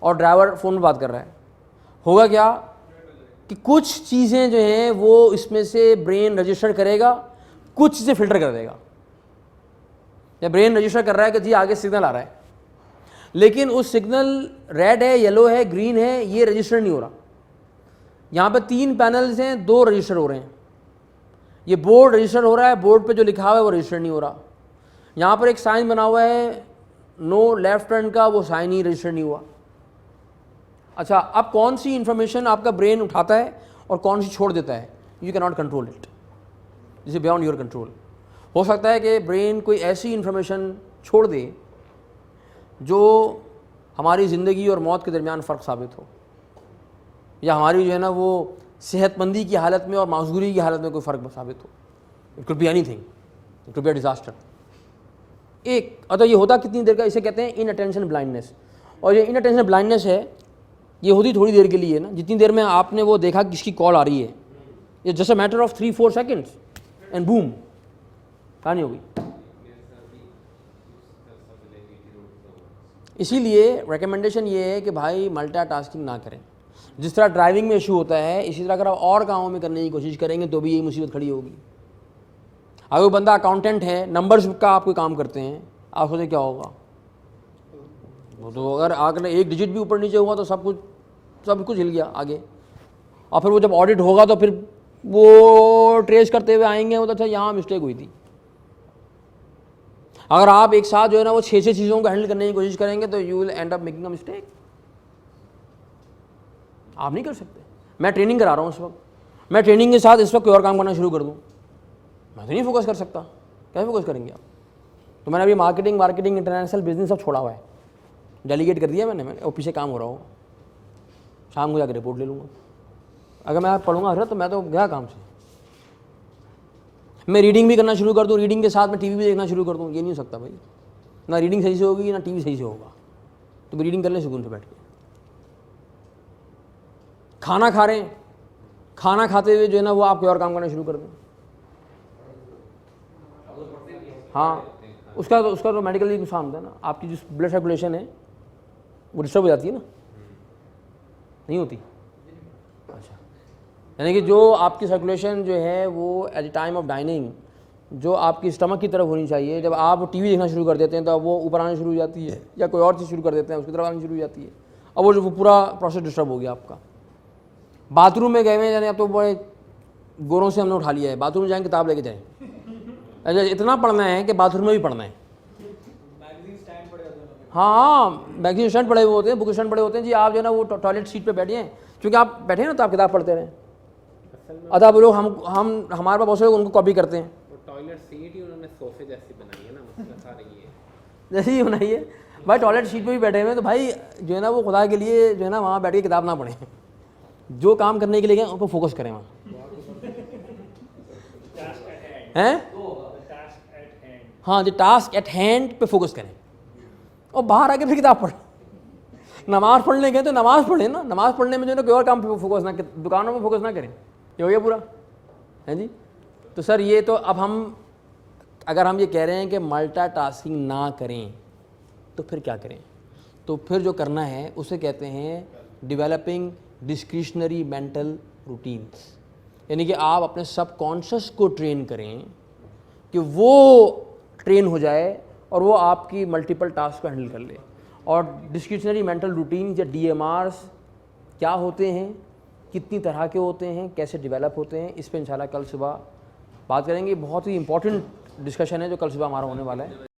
और ड्राइवर फ़ोन पर बात कर रहा है, होगा क्या कि कुछ चीज़ें जो हैं वो इसमें से ब्रेन रजिस्टर करेगा, कुछ चीज़ें फ़िल्टर कर देगा। या ब्रेन रजिस्टर कर रहा है कि जी आगे सिग्नल आ रहा है, लेकिन उस सिग्नल रेड है, येलो है, ग्रीन है, ये रजिस्टर नहीं हो रहा। यहाँ पे 3 पैनल्स हैं, 2 रजिस्टर हो रहे हैं। ये बोर्ड रजिस्टर हो रहा है, बोर्ड पे जो लिखा हुआ है वो रजिस्टर नहीं हो रहा। यहाँ पर एक साइन बना हुआ है नो लेफ्ट टर्न का, वो साइन ही रजिस्टर नहीं हुआ। अच्छा, अब कौन सी इन्फॉर्मेशन आपका ब्रेन उठाता है और कौन सी छोड़ देता है, you can not control it, this is beyond your control. हो सकता है कि ब्रेन कोई ऐसी इन्फॉर्मेशन छोड़ दे जो हमारी ज़िंदगी और मौत के दरमियान फ़र्क साबित हो, या हमारी जो है ना वो सेहतमंदी की हालत में और माजूरी की हालत में कोई फ़र्क साबित हो। It could be anything, it could be a disaster. एक अतः ये होता कितनी देर का, इसे कहते हैं इन अटेंशन ब्लाइंडनेस। और ये इन अटेंशन ब्लाइंडनेस है, ये होती थोड़ी देर के लिए ना, जितनी देर में आपने वो देखा कि किसकी कॉल आ रही है, ये just a matter of 3-4 seconds and boom कहानी हो गई। इसीलिए रिकमेंडेशन ये है कि भाई मल्टीटास्किंग ना करें। जिस तरह ड्राइविंग में इशू होता है, इसी तरह अगर आप और कामों में करने की कोशिश करेंगे तो भी यही मुसीबत खड़ी होगी। अगर वो बंदा अकाउंटेंट है, नंबर्स का आप कोई काम करते हैं, आप सोचें क्या होगा, वो तो अगर आगे 1 डिजिट भी ऊपर नीचे हुआ तो सब कुछ हिल गया आगे। और फिर वो जब ऑडिट होगा तो फिर वो ट्रेस करते हुए आएंगे, वो तो अच्छा यहाँ मिस्टेक हुई थी। अगर आप एक साथ जो है ना वो 6 चीज़ों को हैंडल करने की कोशिश करेंगे तो you will and up making a mistake. आप नहीं कर सकते। मैं ट्रेनिंग करा रहा हूँ इस वक्त, मैं ट्रेनिंग के साथ इस वक्त कोई और काम करना शुरू कर दूँ, मैं तो नहीं फोकस कर सकता। कैसे फोकस करेंगे आप? तो मैंने अभी मार्केटिंग इंटरनेशनल बिजनेस सब छोड़ा हुआ है, डेलीगेट कर दिया मैंने ऑफिस से काम हो रहा हो, शाम को जाकर रिपोर्ट ले लूँगा। अगर मैं पढ़ूंगा हजरत तो मैं तो गया काम से। मैं रीडिंग भी करना शुरू कर दूँ, रीडिंग के साथ मैं टीवी भी देखना शुरू कर दूँ, ये नहीं हो सकता भाई। ना रीडिंग सही से होगी ना टीवी सही से होगा। तो मैं रीडिंग कर लें सुकून से बैठ के। खाना खा रहे हैं, खाना खाते हुए जो है ना वो आप कोई और काम करना शुरू कर दें। हाँ, उसका तो मेडिकली नुकसान होता है ना, आपकी जो ब्लड सर्कुलेशन है वो डिस्टर्ब हो जाती है ना, नहीं होती? अच्छा, यानी कि जो आपकी सर्कुलेशन जो है वो at the time of dining जो आपकी स्टमक की तरफ होनी चाहिए, जब आप टीवी देखना शुरू कर देते हैं तो वो ऊपर आने शुरू हो जाती है, या कोई और चीज़ शुरू कर देते हैं उसकी तरफ आनी शुरू हो जाती है। अब वो पूरा प्रोसेस डिस्टर्ब हो गया आपका। बाथरूम में गए हुए यानी अब तो बड़े गोरों से हमने उठा लिया है, बाथरूम में जाएँ किताब लेके जाएँ। अच्छा, इतना पढ़ना है कि बाथरूम में भी पढ़ना है। मैगजीन स्टैंड हाँ बैग स्टैंड पड़े हुए होते हैं, बुक स्टैंड पड़े होते हैं जी। आप जो है ना वो टॉयलेट सीट पे बैठे हैं, क्योंकि आप बैठे हैं ना तो आप किताब पढ़ते रहें। अतः वो लोग हम हमारे पास बहुत से लोग उनको कॉपी करते हैं। वो टॉयलेट सीट ही उन्होंने सोफे जैसी बनाई है ना, मसला सारा ये है। जैसे ही बनाई है भाई, टॉयलेट सीट पे भी बैठे हुए हैं तो भाई जो है ना वो खुदा के लिए जो है ना वहाँ बैठ के किताब ना पढ़ें, जो काम करने के लिए गए उन पर फोकस करें वहाँ, हैं? हाँ जी, टास्क एट हैंड पे फोकस करें और बाहर आके फिर किताब पढ़ें। नमाज़ पढ़ने गए तो नमाज़ पढ़ें ना, नमाज़ पढ़ने में जो है ना कोई और काम पे फोकस ना करें, दुकानों में फोकस ना करें। ये हो गया पूरा, है जी। तो सर ये तो अब हम अगर हम ये कह रहे हैं कि मल्टीटास्किंग ना करें तो फिर क्या करें? तो फिर जो करना है उसे कहते हैं डेवलपिंग डिस्क्रिशनरी मेंटल रूटीन्स, यानी कि आप अपने सबकॉन्शियस को ट्रेन करें कि वो ट्रेन हो जाए और वो आपकी मल्टीपल टास्क को हैंडल कर ले। और डिस्क्रिशनरी मेंटल रूटीन या DMRs क्या होते हैं, कितनी तरह के होते हैं, कैसे डेवलप होते हैं, इस पर इंशाल्लाह कल सुबह बात करेंगे। बहुत ही इंपॉर्टेंट डिस्कशन है जो कल सुबह हमारा होने वाला है।